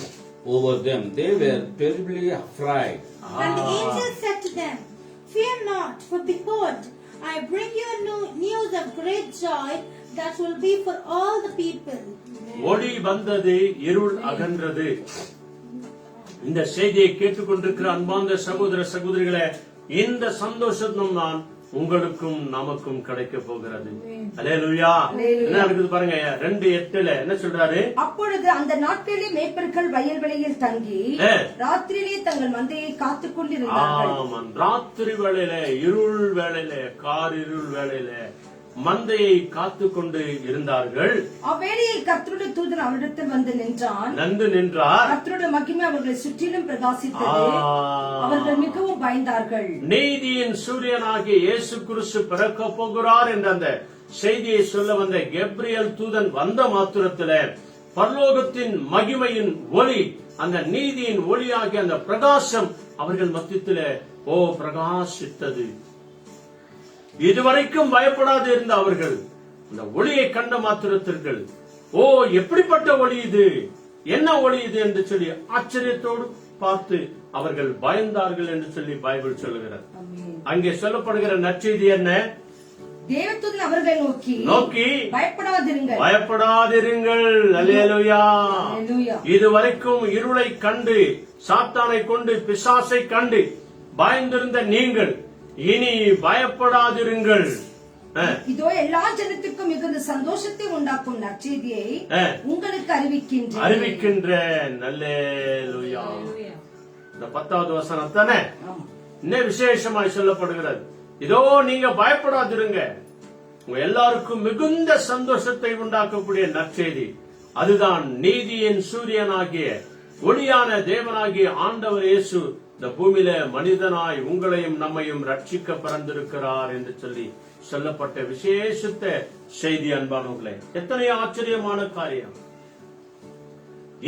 over them. They were terribly afraid. And the angel said to them, "Fear not, for behold, I bring you news of great joy that will be for all the people." ஒளி வந்தது, இருள் அகன்றது. இந்த செய்தியை கேட்டுக்கொண்டிருக்கிற அன்பார்ந்த சகோதர சகோதரிகளே, இந்த சந்தோஷம் தான் உங்களுக்கும் நமக்கும் கிடைக்க போகிறது. அல்லேலூயா. என்ன நடக்குது பாருங்க, 2:8 என்ன சொல்றாரு? அப்பொழுது அந்த நாட்களிலே மேய்ப்பர்கள் வயல்வெளியில் தங்கி ராத்திரியிலே தங்கள் மந்தையை காத்துக் கொண்டிருந்தார்கள். ராத்திரி வேளையில, இருள் வேளையில, இருள் வேளையில மந்தையை காத்துக் கொண்டு இருந்தார்கள். அவ்வேளையில் கர்த்தருடைய தூதன் அவரிடத்தில் வந்து நின்றார். கர்த்தருடைய மகிமை அவர்களை சுற்றிலும் பிரகாசித்தது. அவர்கள் மிகவும் பயந்தார்கள். நீதியின் சூரியனாகிய இயேசு கிறிஸ்து பிறக்க போகிறார் என்ற அந்த செய்தியை சொல்ல வந்த கப்ரியேல் தூதன் வந்த மாத்திரத்தில் பரலோகத்தின் மகிமையின் ஒளி, அந்த நீதியின் ஒளியாகிய அந்த பிரகாசம் அவர்கள் மத்தியத்தில் பிரகாசித்தது. இதுவரைக்கும் பயப்படாது இருந்த அவர்கள் அந்த ஒளியை கண்ட மாத்திரத்திற்கு எப்படிப்பட்ட ஒளி இது, என்ன ஒளி இது என்று சொல்லி ஆச்சரியத்தோடு பார்த்து அவர்கள் பயந்தார்கள் என்று சொல்லி பைபிள் சொல்லுகிறார். அங்கே சொல்லப்படுகிற நற்செய்தி என்ன? தேவதூதன் அவர்களை நோக்கி பயப்படாதிருங்கள். அல்லேலூயா. இதுவரைக்கும் இருளை கண்டு, சாத்தானை கொண்டு, பிசாசை கண்டு பயந்திருந்த நீங்கள் இனி பயப்படாதிருங்கள். இதோ எல்லா ஜனத்துக்கும் மிகுந்த சந்தோஷத்தை உண்டாக்கும் நற்செய்தியை உங்களுக்கு அறிவிக்கின்றேன். அல்லேலூயா. இந்த 10வது வசனம் தானே இன்னும் விசேஷமாய் சொல்லப்படுகிறது. இதோ நீங்க பயப்படாதிருங்க, உங்க எல்லாருக்கும் மிகுந்த சந்தோஷத்தை உண்டாக்கக்கூடிய நற்செய்தி. அதுதான் நீதியின் சூரியனாகிய ஒளியான தேவனாகிய ஆண்டவர் இயேசு இந்த பூமியில மனிதனாய் உங்களையும் நம்மையும் ரட்சிக்க பிறந்திருக்கிறார் என்று சொல்லி சொல்லப்பட்ட விசேஷித்த செய்தி. அன்பானவர்களே, எத்தனை ஆச்சரியமான காரியம்!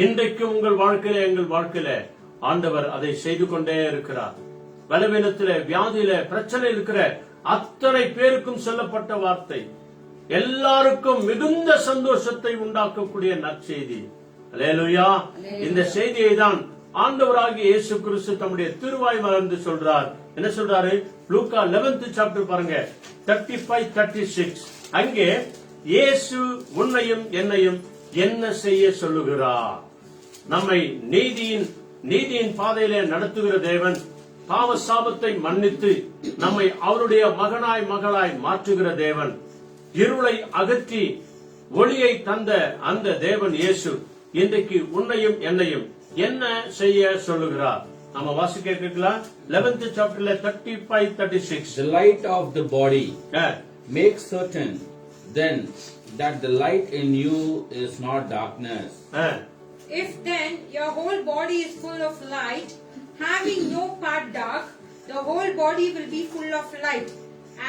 இன்றைக்கு உங்கள் வாழ்க்கையில, எங்கள் வாழ்க்கையில ஆண்டவர் அதை செய்து கொண்டே இருக்கிறார். பலவீனத்தில, வியாதியில, பிரச்சனை இருக்கிற அத்தனை பேருக்கும் சொல்லப்பட்ட வார்த்தை, எல்லாருக்கும் மிகுந்த சந்தோஷத்தை உண்டாக்கக்கூடிய நற்செய்தி. அல்லேலூயா! இந்த செய்தியை தான் ஆண்டவராகிய இயேசு கிறிஸ்து தம்முடைய திருவாய் மலர்ந்து சொல்றார். என்ன சொல்றாரு? லூக்கா 11th சாப்டர் பாருங்க, 35-36. அங்கே இயேசு உன்னையும் என்னையும் என்ன செய்ய சொல்லுகிறார்? நம்மை நீதியின் பாதையிலே நடத்துகிற தேவன், பாவ சாபத்தை மன்னித்து நம்மை அவருடைய மகனாய் மகளாய் மாற்றுகிற தேவன், இருளை அகற்றி ஒளியை தந்த அந்த தேவன் இயேசு இன்றைக்கு உன்னையும் என்னையும் என்ன செய்ய சொல்லுகிறார்? நம்ம வாசிக்க கேட்கலாம். 11th சாப்டர்ல 35-36. The light of the body make certain then that the light in you is not darkness. If then your whole body is full of light, having no part dark, the whole body will be full of light,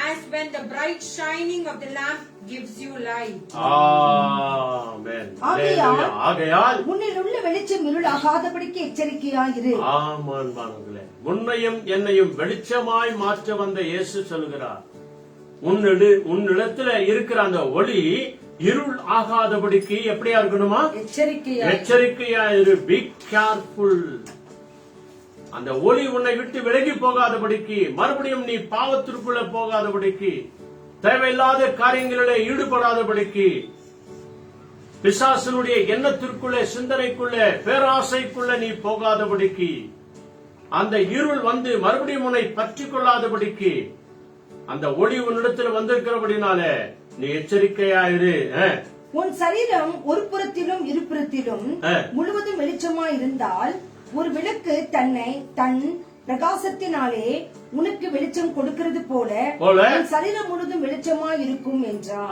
as when the bright shining of the lamp gives you light. Amen. ஆகையால் உன்னில் உள்ள வெளிச்சம் இருளாகாதபடிக்கு எச்சரிக்கையாயிரு. ஆமான் பாருங்களே, உன்னையும் என்னையும் வெளிச்சமாய் மாற்ற வந்த இயேசு சொல்கிறார், உன்னிடத்துல இருக்கிற அந்த ஒளி இருள் ஆகாதபடிக்கு எப்படியா இருக்கணுமா? எச்சரிக்கையாயிரு. Be careful. அந்த ஒளி உன்னை விட்டு விலகி போகாதபடிக்கு, மறுபடியும் நீ பாவத்திற்குள்ள போகாதபடிக்கு, தேவையில்லாத காரியங்களிலே ஈடுபடாதபடிக்கு, பிசாசனுடைய எண்ணத்திற்குள்ளே, சிந்தனைக்குள்ளே, பேராசைக்குள்ள நீ போகாதபடிக்கு, அந்த இருள் வந்து மறுபடியும் உன்னை பற்றி கொள்ளாதபடிக்கு, அந்த ஒளி உன்னிடத்தில் வந்திருக்கிறபடினாலே நீ எச்சரிக்கையாயிரு. உன் சரீரம் ஒரு புறத்திலும் இருபுறத்திலும் முழுவதும் வெளிச்சமா இருந்தால், ஒரு விளக்கு தன் பிரகாசத்தினாலே உனக்கு வெளிச்சம் கொடுக்கிறது போல உன் சரீரம் முழுவதும் வெளிச்சமா இருக்கும் என்றார்.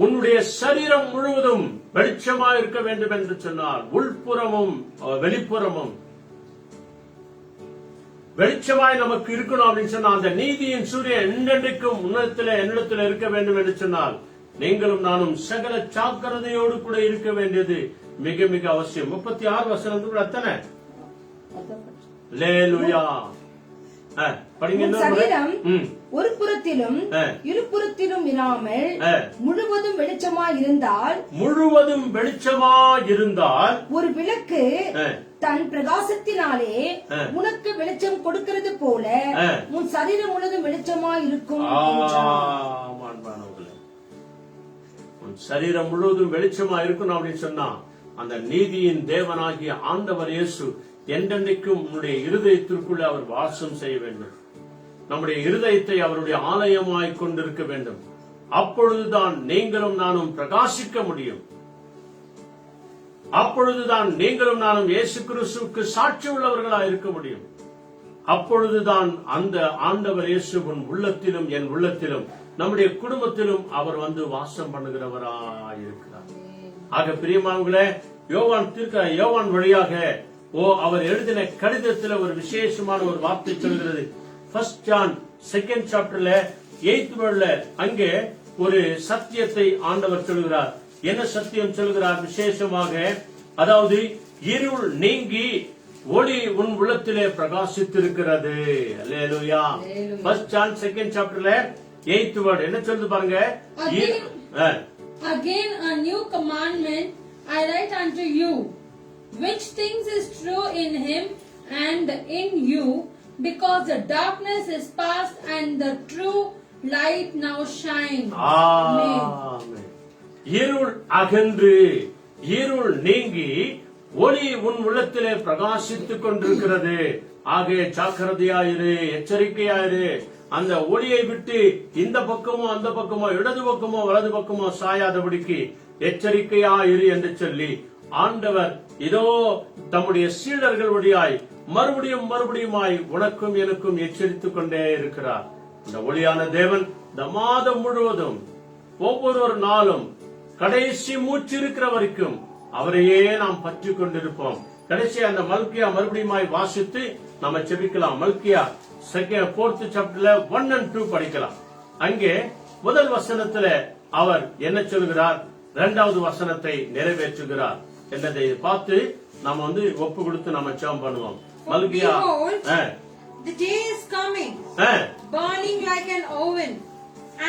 உன்னுடைய சரீரம் முழுவதும் வெளிச்சமா இருக்க வேண்டும் என்று சொன்னால், உள்புறமும் வெளிப்புறமும் வெளிச்சமாய் நமக்கு இருக்கணும் அப்படின்னு சொன்னா, அந்த நீதியின் சூரியன் என்றென்றைக்கும் என்னிடத்தில் இருக்க வேண்டும் என்று சொன்னால், நீங்களும் நானும் சகல ஜாக்கிரதையோடு கூட இருக்க வேண்டியது மிக மிக அவசியம். 36 வசனத்துக்குள்ள அத்தனை. அல்லேலூயா. சரீரம் ஒரு புறத்திலும் இருபுறத்திலும் இராமல் முழுவதும் வெளிச்சமா இருந்தால் ஒரு விளக்கு தன் பிரகாசத்தினாலே உனக்கு வெளிச்சம் கொடுக்கிறது போல உன் சரீரம் முழுவதும் வெளிச்சமா இருக்கும். உன் சரீரம் முழுவதும் வெளிச்சமா இருக்கணும் அப்படின்னு சொன்னா, அந்த நீதியின் தேவனாகிய ஆண்டவர் இயேசு என்றென்றைக்கும் உன்னுடைய இருதயத்திற்குள்ள அவர் வாசம் செய்ய வேண்டும். நம்முடைய இருதயத்தை அவருடைய ஆலயமாய் கொண்டிருக்க வேண்டும். அப்பொழுதுதான் நீங்களும் நானும் பிரகாசிக்க முடியும். அப்பொழுதுதான் நீங்களும் நானும் இயேசு கிறிஸ்துவுக்கு சாட்சி உள்ளவர்களாய் இருக்க முடியும். அப்பொழுதுதான் அந்த ஆண்டவர் இயேசு உன் உள்ளத்திலும் என் உள்ளத்திலும் நம்முடைய குடும்பத்திலும் அவர் வந்து வாசம் பண்ணுகிறவராய் இருக்கிறார். ஆக பிரியமானவர்களே, யோவான் வழியாக அவர் எழுதின கடிதத்தில் ஒரு விசேஷமான ஒரு வார்த்தை சொல்கிறது. 1 John 2nd சாப்டர்ல 8th வேர்ட்ல அங்கே ஒரு சத்தியத்தை ஆண்டவர் சொல்கிறார். என்ன சத்தியம் சொல்கிறார்? விசேஷமாக, அதாவது இருள் நீங்கி ஒளி உன் உள்ளத்திலே பிரகாசித்திருக்கிறது. அல்லேலூயா. 1 John 2nd சாப்டர்ல 8th வேர்ட் என்ன சொல்லுது பாருங்க. Again a new commandment I write unto you, which things is true in him and in you, because the darkness is past and the true light now shines. Amen. இருள் அகன்று, இருள் நீங்கி ஒளி உன் உள்ளத்திலே பிரகாசித்துக் கொண்டிருக்கிறது. ஆகவே ஜாக்கிரதையாயிரு, எச்சரிக்கையாயிரு. அந்த ஒளியை விட்டு இந்த பக்கமோ அந்த பக்கமோ இடது பக்கமோ வலது பக்கமோ சாயாதபடிக்கு எச்சரிக்கையாயிரு என்று சொல்லி ஆண்டவர் இதோ தம்முடைய சீடர்கள் வழியாய் மறுபடியுமாய் உனக்கும் எனக்கும் எச்சரித்துக் கொண்டே இருக்கிறார். இந்த ஒளியான தேவன் இந்த மாதம் முழுவதும் ஒவ்வொரு நாளும் கடைசி மூச்சு இருக்கிற வரைக்கும் அவரையே நாம் பற்றி கொண்டிருப்போம். கடைசி அந்த மல்கியா மறுபடியும் வாசித்து நம்ம செபிக்கலாம். மல்கியா 4th chapterல 1 and 2 படிக்கலாம். அங்கே முதல் வசனத்துல அவர் என்ன சொல்கிறார், 2வது வசனத்தை நிறைவேற்றுகிறார் என்பதை பார்த்து நாம ஒப்பு கொடுத்து நம்ம ஜெபம் பண்ணுவோம். மல்கியா Behold, the day is coming, burning like an oven,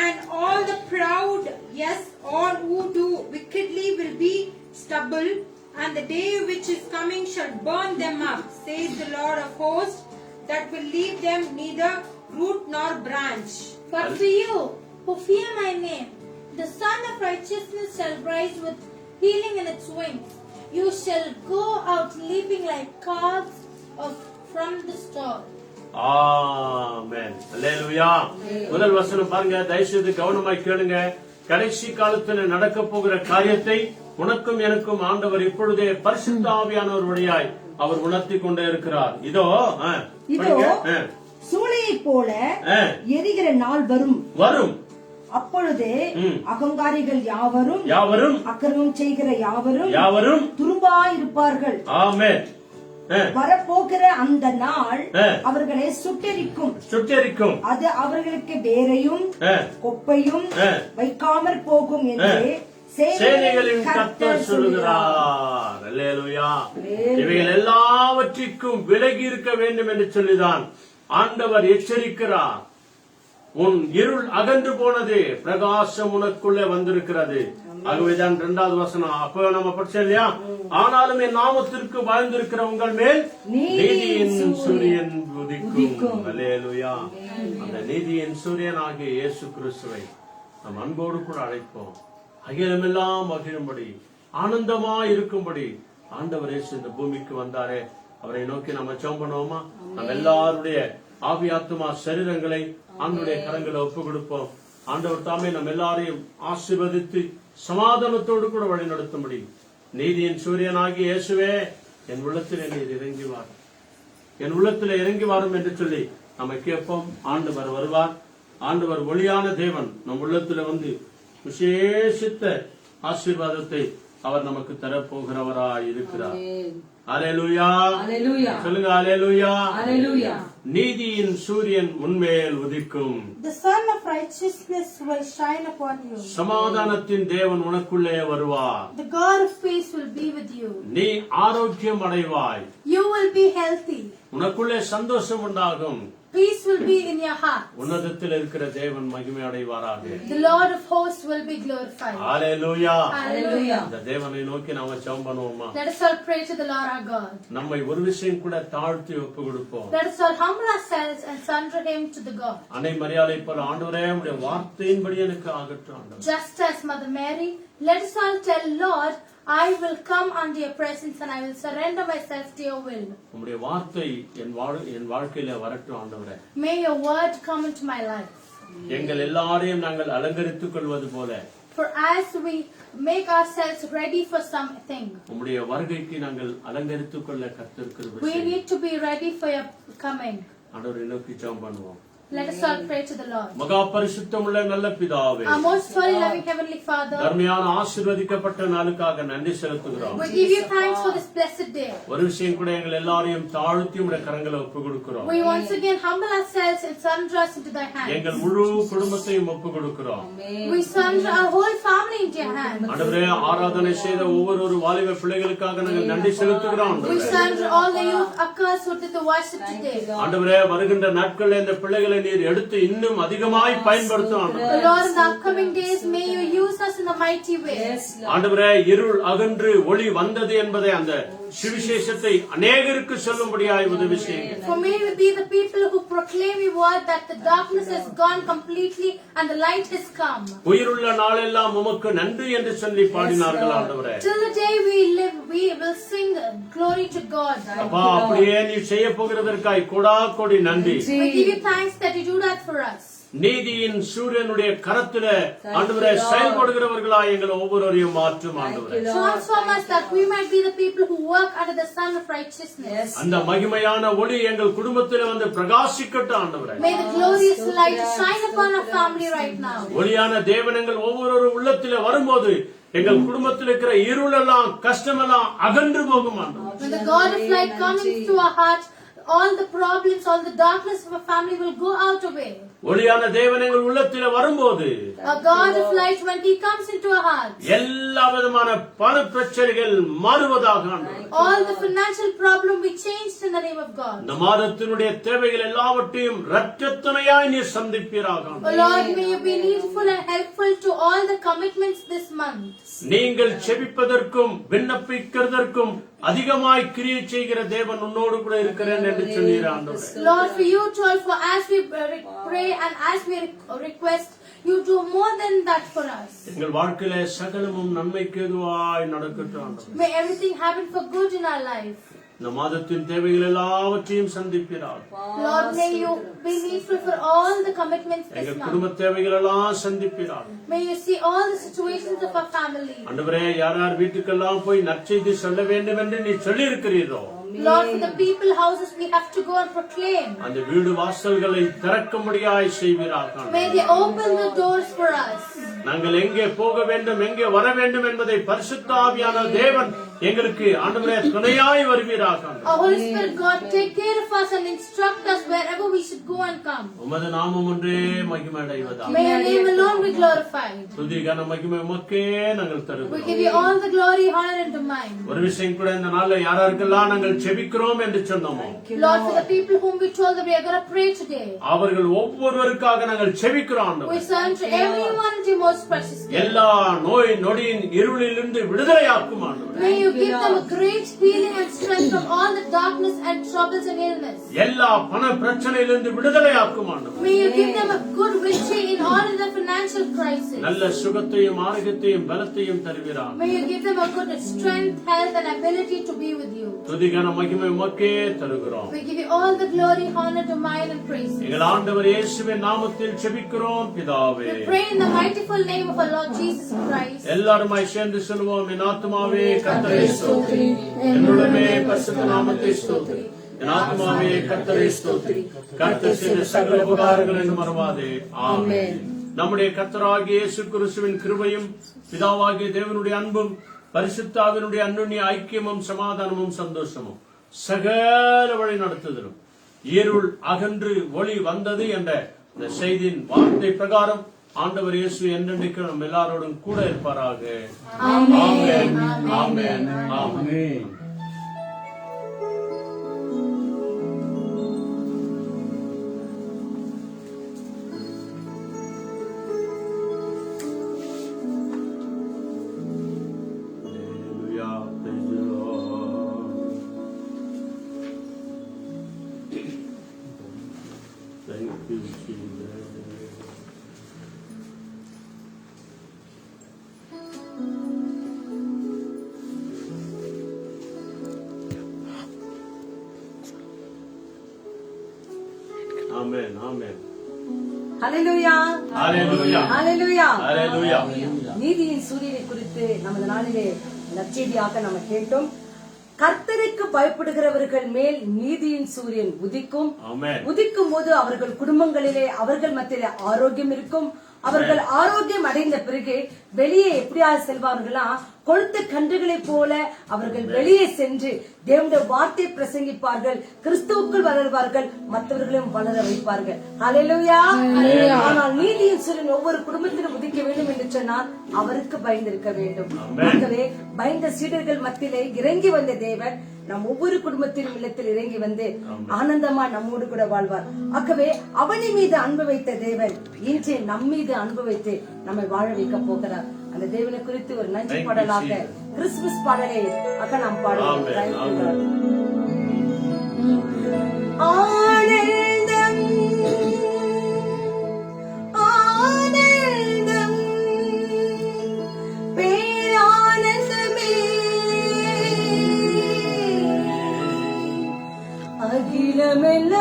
and all the proud, yes, all who do wickedly will be stubble, and the day which is coming shall burn them up, says the Lord of hosts, that will leave them neither root nor branch. But to you who fear my name, the Son of Righteousness shall rise with healing in its wings. You shall go out leaping like calves from the stall. ஆமென். அல்லேலூயா. முதல் வசனம் பாருங்க, தயவுசெய்து கவனமாய் கேளுங்க. கடைசி காலத்தில் நடக்க போகிற காரியத்தை உனக்கும் எனக்கும் ஆண்டவர் இப்பொழுதே பரிசுத்த ஆவியானவர் வழியாய் அவர் உணர்த்தி கொண்டே இருக்கிறார். இதோ சூளையை போல எரிகிற நாள் வரும். அப்பொழுது அகங்காரிகள் யாவரும் அக்கிரமம் செய்கிற யாவரும் துரும்பாயிருப்பார்கள். ஆமென். வரப்போகிற அந்த நாள் அவர்களை சுட்டெரிக்கும். அது அவர்களுக்கு வேரையும் கொப்பையும் வைக்காமற் போகும் என்று சேனைகளின் கர்த்தர் சொல்லுகிறார். அல்லேலூயா. இவைகள் எல்லாவற்றிற்கும் விலகி இருக்க வேண்டும் என்று சொல்லிதான் ஆண்டவர் எச்சரிக்கிறார். உன் இருள் அகன்று போனது, பிரகாசம் உனக்குள்ளே வந்திருக்கிறது. ஆகவேதான் 2வது வசனம் அப்ப நம்ம படிச்சோம் இல்லையா, ஆனாலும் என் நாமத்திற்கு வாழ்ந்திருக்கிற உங்கள் மேல் நீதியின் சூரியன் உதிக்கும். அல்லேலூயா. அந்த நீதியின் சூரியன் ஆகிய இயேசு கிறிஸ்துவை நம் அன்போடு கூட அழைப்போம். அகிலமெல்லாம் மகிழும்படி, ஆனந்தமா இருக்கும்படி ஆண்டவர் இயேசு இந்த பூமிக்கு வந்தாரே, அவரை நோக்கி நம்ம ஜெபம் பண்ணுவோமா? நம்ம எல்லாருடைய ஆவி ஆத்துமா சரீரங்களை ஆண்டவருடைய கரங்களை ஒப்பு கொடுப்போம். ஆண்டவர் தாமே நம்ம எல்லாரையும் ஆசீர்வதித்து சமாதானத்தோடு கூட வழி நடத்தும்படி, நீதியின் சூரியனாகிய இயேசுவே என் உள்ளத்தில் நீர் இறங்கி வாரும், என் உள்ளத்தில் இறங்கி வாரும் என்று சொல்லி நம்ம கேட்போம். ஆண்டவர் வருவார். ஆண்டவர் ஒளியான தேவன் நம் உள்ளத்தில் விசேஷித்த ஆசீர்வாதத்தை அவர் நமக்கு தரப்போகிறவராய் இருக்கிறார். அல்லேலூயா. சொல்லுங்க அல்லேலூயா. நீதியின் சூரியன் உன்மேல் உதிக்கும். The sun of righteousness will shine upon you. சமாதானத்தின் தேவன் உனக்குள்ளே வருவார். The God of peace will be with you. நீ ஆரோக்கியம் அடைவாய். You will be healthy. உனக்குள்ளே சந்தோஷம் உண்டாகும். Peace will be in your heart. உன்னதத்தில் இருக்கிற தேவன் மகிமை அடைவாராக. The Lord of hosts will be glorified. Hallelujah. Hallelujah. இந்த தேவனை நோக்கி நாம ஜெபம் பண்ணுவோமா? Let us all pray to the Lord our God. நம்மை ஒரு விஷயம் கூட தாழ்த்தி ஒப்பு கொடுப்போம். Let us all humble ourselves and surrender him to the God. அன்னை மரியாதை போல ஆண்டவரே உம்முடைய வார்த்தையின்படி எனக்கு ஆகட்டும் ஆண்டவரே. Just as Mother Mary, let us all tell Lord, I will come under your presence and I will surrender myself to your will. உம்முடைய வார்த்தை என் வாழ்க்கையில வரட்டும் ஆண்டவரே. May your word come into my life. எங்கள் எல்லாரையும் நாங்கள் அலங்கரித்துக் கொள்வது போல, For as we make ourselves ready for something, உம்முடைய வருகைக்கு நாங்கள் அலங்கரித்துக் கொள்ள கர்த்தர் கிருபை we செய்யும். need to be ready for your coming. ஆண்டவரை நோக்கி ஜெபம் பண்ணுவோம். Let us all pray to the Lord. மகா பரிசுத்தமுள்ள நல்ல பிதாவே, Our most holy loving heavenly Father, தர்மையான ஆசீர்வதிக்கப்பட்ட நாளுக்காக நன்றி செலுத்துகிறோம். we give you thanks for this blessed day. ஒரு விஷயம் கூட எங்கள் எல்லாரையும் தாழ்த்தி உம்முடைய கரங்களை ஒப்பு கொடுக்கிறோம். We once again humble ourselves and surrender us into thy hands. எங்கள் முழு குடும்பத்தையும் ஒப்பு கொடுக்கிறோம். We surrender our whole family into your hands. ஆண்டவரே, ஆராதனை செய்த ஒவ்வொரு வாலிப பிள்ளைகளுக்காக நாங்கள் நன்றி செலுத்துகிறோம். We surrender all the youth occurs who did the worship today. ஆண்டவரே, வருகின்ற நாட்களில் இந்த பிள்ளைகளை நீர் எடுத்து இன்னும் அதிகமாய் பயன்படுத்தும். Lord, in the upcoming days, may you use us in a mighty way. ஆண்டவரே, இருள் அகன்று ஒளி வந்தது என்பதை அந்த சுவிசேஷத்தை அநேகருக்கு சொல்லும்படியாய் உதவி செய்யுங்க. For may we be the people who proclaim your word that the darkness has gone completely and the light has come. உயிருள்ள நாளெல்லாம் உமக்கு நன்றி என்று சொல்லி பாடினார்கள் ஆண்டவரே. Till the day we live, we will sing glory to God. அப்பா, அப்படியே நீ செய்ய போகிறதற்காய் கோடா கோடி நன்றி. We give you thanks that you do that for us. நீதியின் சூரியனுடைய கரத்தில ஆண்டவரே செயல்படுகிறவர்களாய் எங்களை ஒவ்வொருவரையும் மாற்றும் ஆண்டவரே. Transform us that we might be the people who work under the sun of righteousness. அந்த மகிமையான ஒளி எங்கள் குடும்பத்திலே வந்து பிரகாசிக்கட்டும் ஆண்டவரே. May the glorious light shine upon our family right now. ஒளியான தேவன் எங்கள் ஒவ்வொரு உள்ளத்திலே வரும்போது எங்கள் குடும்பத்தில் இருக்கிற இருளெல்லாம் கஷ்டமெல்லாம் அகன்று போகும் ஆண்டவரே. When the God of light comes into our heart, all the problems, all the darkness of our family will go out away. ஒளியான தேவன் எங்கள் உள்ளத்திலே வரும்போது A God of light, when He comes into our hearts, எல்லா விதமான பண பிரச்சனைகள் மாறுவதாக ஆண்டவரே. all the financial problem be changed in the name of God. இந்த மாதத்தினுடைய தேவைகள் எல்லாவற்றையும் இரட்டத்தனையாய் நீர் சந்திப்பீராக Oh ஆண்டவரே. Lord, may you be needful and helpful to all the commitments this month. நீங்கள் செபிப்பதற்கும் விண்ணப்பிக்கிறதற்கும் அதிகமாய் கிரியை செய்கிற தேவன் உன்னோடு கூட இருக்கிறேன் என்று சொன்னீர் ஆண்டவரே. Lord, for you told, for as we pray and as we request, you do more than that for us. எங்கள் வாழ்க்கையிலே சகலமும் நன்மைக்கு ஏதுவாய் நடக்கட்டும் ஆண்டவரே. May everything happen for good in our life. இந்த மாதத்தின் தேவைகள் எல்லாவற்றையும் சந்திப்பீராக. Lord, may you be needful for all the commitments this எங்கள் month. குடும்ப தேவைகள் எல்லாம் சந்திப்பீராக. May you see all the situations of our family. ஆண்டவரே, யார் யார் வீட்டுக்கெல்லாம் போய் நற்செய்தி சொல்ல வேண்டும் என்று நீ சொல்லி இருக்கிறீரோ Lord, for the people houses we have to go and proclaim. அந்த வீடு வாசல்களை திறக்கும்படியாய் செய்வீராக. May they open the doors for us. நாங்கள் எங்கே போக வேண்டும் எங்கே வர வேண்டும் என்பதை பரிசுத்த ஆவியான தேவன் எங்களுக்கு ஆண்டவரே துணையாய் வருவீராக. Our Holy Spirit, God, take care of us and instruct us wherever we should go and come. உமது நாமம் ஒன்றே மகிமையடைவதாக. May your name alone be glorified. துதி கன மகிமை உமக்கே நாங்கள் We தருகிறோம். give you all the glory, honor, and domain. ஒரு விஷயம் கூட இந்த நாள்ல யாராருக்கெல்லாம் நாங்கள் செபிக்கிறோம் என்று சொன்னோமோ Lord, for the people whom we told that we are going to pray today, அவர்கள் ஒவ்வொருவருக்காக நாங்கள் செபிக்கிறோம் we ஆண்டவரே. turn to everyone to your most precious name. எல்லா நோய் நொடியின் இருளிலிருந்து விடுதலையாக்கும் ஆண்டவரே. May you give them a great healing and strength from all the darkness and troubles and illness. எல்லா பண பிரச்சனையிலிருந்து விடுதலையாக்கும் ஆண்டவரே. May you give them a good victory in all of the financial crisis. நல்ல சுகத்தையும் ஆரோக்கியத்தையும் பலத்தையும் தருவீராக. May you give them a good strength, health, and ability to be with you. துதி கன மகிமை உமக்கே தருகிறோம். We give you all the glory, honor, domain, and praise. எங்கள் ஆண்டவர் இயேசுவின் நாமத்தில் செபிக்கிறோம் பிதாவே. We pray in the mightiful name of our Lord Jesus Christ. எல்லாருமாய் சேர்ந்து சொல்லுவோம். என் ஆத்துமாவே கர்த்தரை ஸ்தோத்திரி, என்னுடனே பரிசுத்த நாமத்தை ஸ்தோத்திரி. என் ஆத்துமாவே கர்த்தரை ஸ்தோத்திரி, கர்த்தர் செய்த சகல உபகாரங்களையும் மறவாதே. ஆமென். நம்முடைய கர்த்தராகிய இயேசு கிறிஸ்துவின் கிருபையும் பிதாவாகிய தேவனுடைய அன்பும் பரிசுத்த ஆவியினுடைய அன்னுண்ணிய ஐக்கியமும் சமாதானமும் சந்தோஷமும் சகல வழி நடத்துதலும் இருள் அகன்று ஒளி வந்தது என்ற இந்த செய்தியின் வார்த்தை பிரகாரம் ஆண்டவர் இயேசு என்றென்றைக்கு நம்ம எல்லாரோடும் கூட இருப்பாராக. ஆமென். ஆமென். ஆமென். Thank you, Jesus. Amen. Amen. Hallelujah, Hallelujah. Hallelujah. Hallelujah. நீதியின் சூரியனை குறித்து நமது நாளிலே நற்செய்தியாக நம்ம கேட்டோம். கர்த்தருக்கு பயப்படுகிறவர்கள் மேல் நீதியின் சூரியன் உதிக்கும். Amen. உதிக்கும் போது அவர்கள் குடும்பங்களிலே அவர்கள் மத்தியிலே ஆரோக்கியம் இருக்கும். அவர்கள் ஆரோக்கியம் அடைந்த பிறகு வெளியே எப்படியாக செல்வார்களா, கொழுத்த கன்றுகளைப் போல அவர்கள் வெளியே சென்று தேவனுடைய வார்த்தை பிரசங்கிப்பார்கள், கிறிஸ்துவுக்குள் வளர்வார்கள், மற்றவர்களும் வளர வைப்பார்கள். ஹல்லேலூயா. ஆனால் நீதியின் சூரியன் ஒவ்வொரு குடும்பத்திலும் உதிக்க வேண்டும் என்று சொன்னால் அவருக்கு பயந்திருக்க வேண்டும். ஆகவே பயந்த சீடர்கள் மத்தியிலே இறங்கி வந்த தேவன் நம் ஒவ்வொரு குடும்பத்திலும் இல்லத்தில் இறங்கி வந்து ஆனந்தமா நம்மோடு கூட வாழ்வார். ஆகவே அவனை மீது அன்பு வைத்த தேவன் இன்று நம் மீது அன்பு வைத்து நம்மை வாழ வைக்க போகிறார். அந்த தேவனை குறித்து ஒரு நன்றி பாடலாக கிறிஸ்துமஸ் பாடலை நாம் பாடுவோம். ஆனந்தம் ஆனந்தம் பேரானந்தமே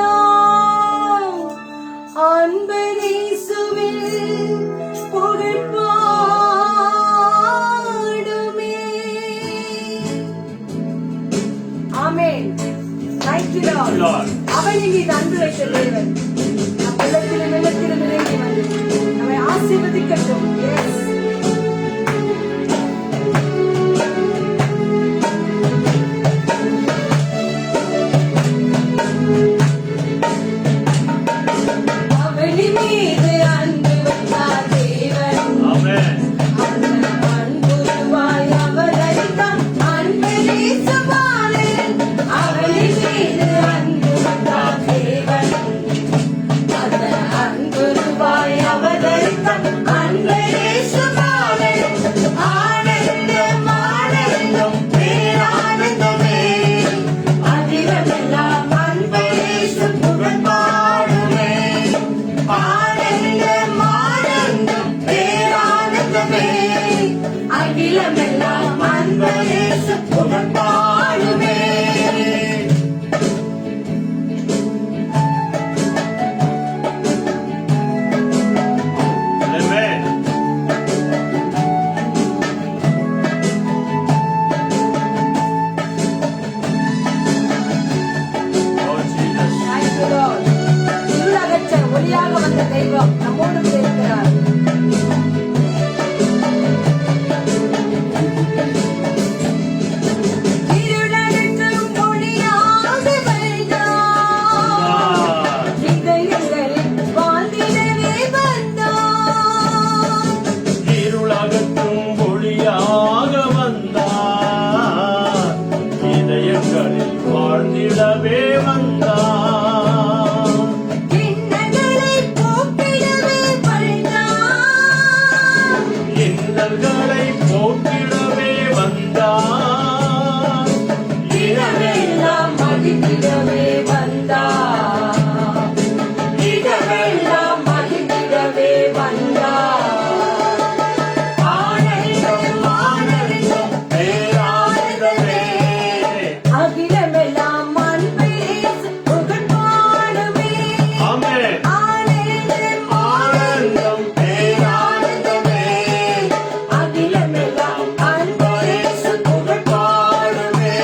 அகிலமெல்லாம் அன்பை இயேசுவில் புகழ் பாடுமே. ஆமென். Thank you, Lord. Lord. அவனின் மீது அன்பு வைத்த தேவன் நம் உள்ளத்திலும் இல்லத்திலும் இறங்கி வந்து நம்மை ஆசீர்வதிக்கட்டும். Yes. அவனின் மீது அன்பு வைத்தார் தேவன். Amen. அந்த அன்புருவாய் அவதரித்தார் அன்பரே சுபாலன். அவனின் மீது அன்பு வைத்தார் தேவன். அந்த அன்புருவாய் அவதரித்தார் அன்பரே சுபாலன். ஆனந்தம் ஆனந்தம் பேரானந்தமே. அதிலமெல்லாம் அன்பரே புகழ் பாடுமே. ஆனந்தம் ஆனந்தம் பேரானந்தமே. அகிலமெல்லாம் அன்பரே புகழ் பாடுமே. Amen. Oh, Jesus. Thank you, Lord. இருளகற்ற ஒளியாக வந்த தெய்வம் நம்மோடு கூட இருக்கிறார். இருளகற்றும் ஒளியாக வந்தார். இதயங்களில் வாழ்ந்திடவே வந்தார். இருளகற்றும் ஒளியாக வந்தார். இதயங்களில் வாழ்ந்திடவே வந்தார். இன்னல்களை போக்கிடவே வந்தார். இன்னல்களை போக்கிடவே வந்தார். இரவெல்லாம் மகிழ்ந்திடவே வந்தார். இரவெல்லாம் மகிழ்ந்திடவே வந்தார். ஆனந்தம் ஆனந்தம் பேரானந்தமே. அகிலமெல்லாம் அன்பரேசு புகழ் பாடுமே. Amen. ஆனந்தம் ஆனந்தம் பேரானந்தமே. அகிலமெல்லாம் அன்பரேசு புகழ் பாடுமே.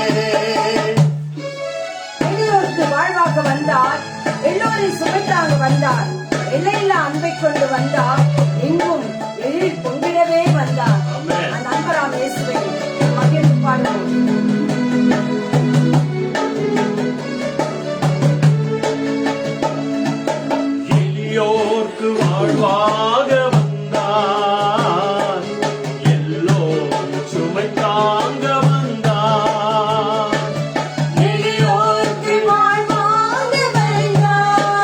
எளியோருக்கு வாழ்வாக வந்தார். எல்லோரையும் சுமைத்தாங்க வந்தார். எல்லையில்லா அன்பை கொண்டு வந்தார். எங்கும் எழில் பொங்கிடவே வந்தார். Amen. அந்த அன்பராம் இயேசுவை மகிழ்ந்து பாடுவோம். எளியோர்க்கு வாழ்வாக வந்தார். எல்லோரும் சுமை தாங்க வந்தார். எளியோருக்கு வாழ்வாக வந்தார்.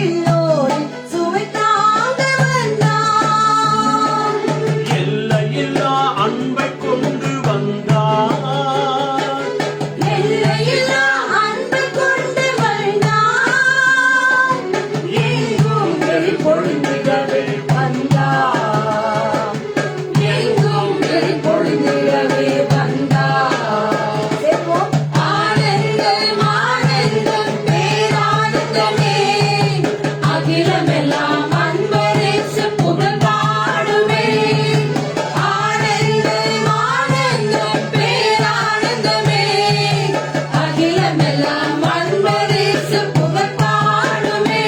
எல்லோரின் சுமை தாங்க வந்தார். எல்லையில்லா அன்பை கொண்டு வந்தார். எல்லையில்லா அன்பை கொண்டு வந்தார். எங்கும் எழில் பொழிந்திடவே வந்தார். எங்கும் எழில் பொழிந்திடவே வந்தார். சேர்ப்போம். ஆனந்தம் ஆனந்தம் பேரானந்தமே. அகிலமெல்லாம் அன்பரேசு புகழ் பாடுமே. ஆனந்தம் ஆனந்தம் பேரானந்தமே. அகிலமெல்லாம் அன்பரேசு புகழ் பாடுமே.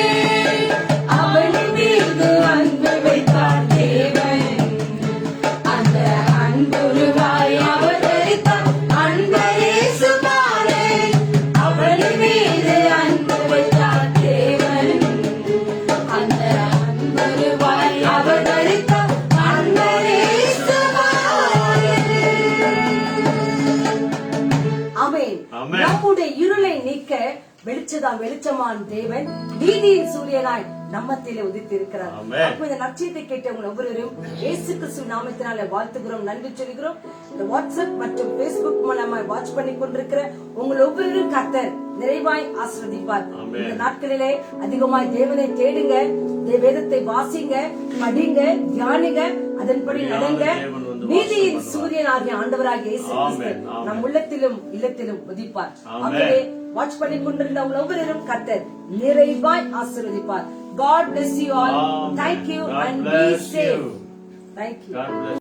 அவனின் மீது அன்பு வைத்தார் தேவன். அந்த அன்புருவாய் அவதரித்தார் அன்பரேசு பாலன். அவனின் மீது அன்பு வைத்தார் தேவன். அந்த அன்புருவாய் அவதரித்தார் அன்பரேசு பாலன். ஆமென். ஆமென். நம்முடைய இருளை நீக்க வெளிச்சமான் தேவன் நீதியின் சூரியனாய் நம்மத்திலே உதித்திருக்கிறார். ஆமென். அப்ப இந்த நற்செய்தியை கேட்ட உங்கள் ஒவ்வொருவரும் இயேசு கிறிஸ்து நாமத்தினாலே வாழ்த்துகிறோம், நன்றி சொல்கிறோம். இந்த வாட்ஸ்அப் மற்றும் Facebook மூலமா வாட்ச் பண்ணி கொண்டிருக்கிற உங்கள் ஒவ்வொருவரும் கர்த்தர் நிறைவாய் ஆசீர்வதிப்பார். ஆமென். இந்த நாட்களிலே அதிகமாய் தேவனை தேடுங்க, வேதத்தை வாசிங்க, படிங்க, தியானிங்க, அதன்படி நடங்க. தேவன் வந்து நீதியின் வாசம் சூரியன் ஆகிய ஆண்டவராகிய இயேசு கிறிஸ்து ஆமென், ஆமென். நம் உள்ளத்திலும் இல்லத்திலும் உதிப்பார். ஆமென். ஆகவே வாட்ச் பண்ணி கொண்டிருந்த உங்கள் ஒவ்வொருவரும் கர்த்தர் நிறைவாய் ஆசீர்வதிப்பார். God bless you all. Amen. Thank you God and be bless safe. you. Thank you. God bless.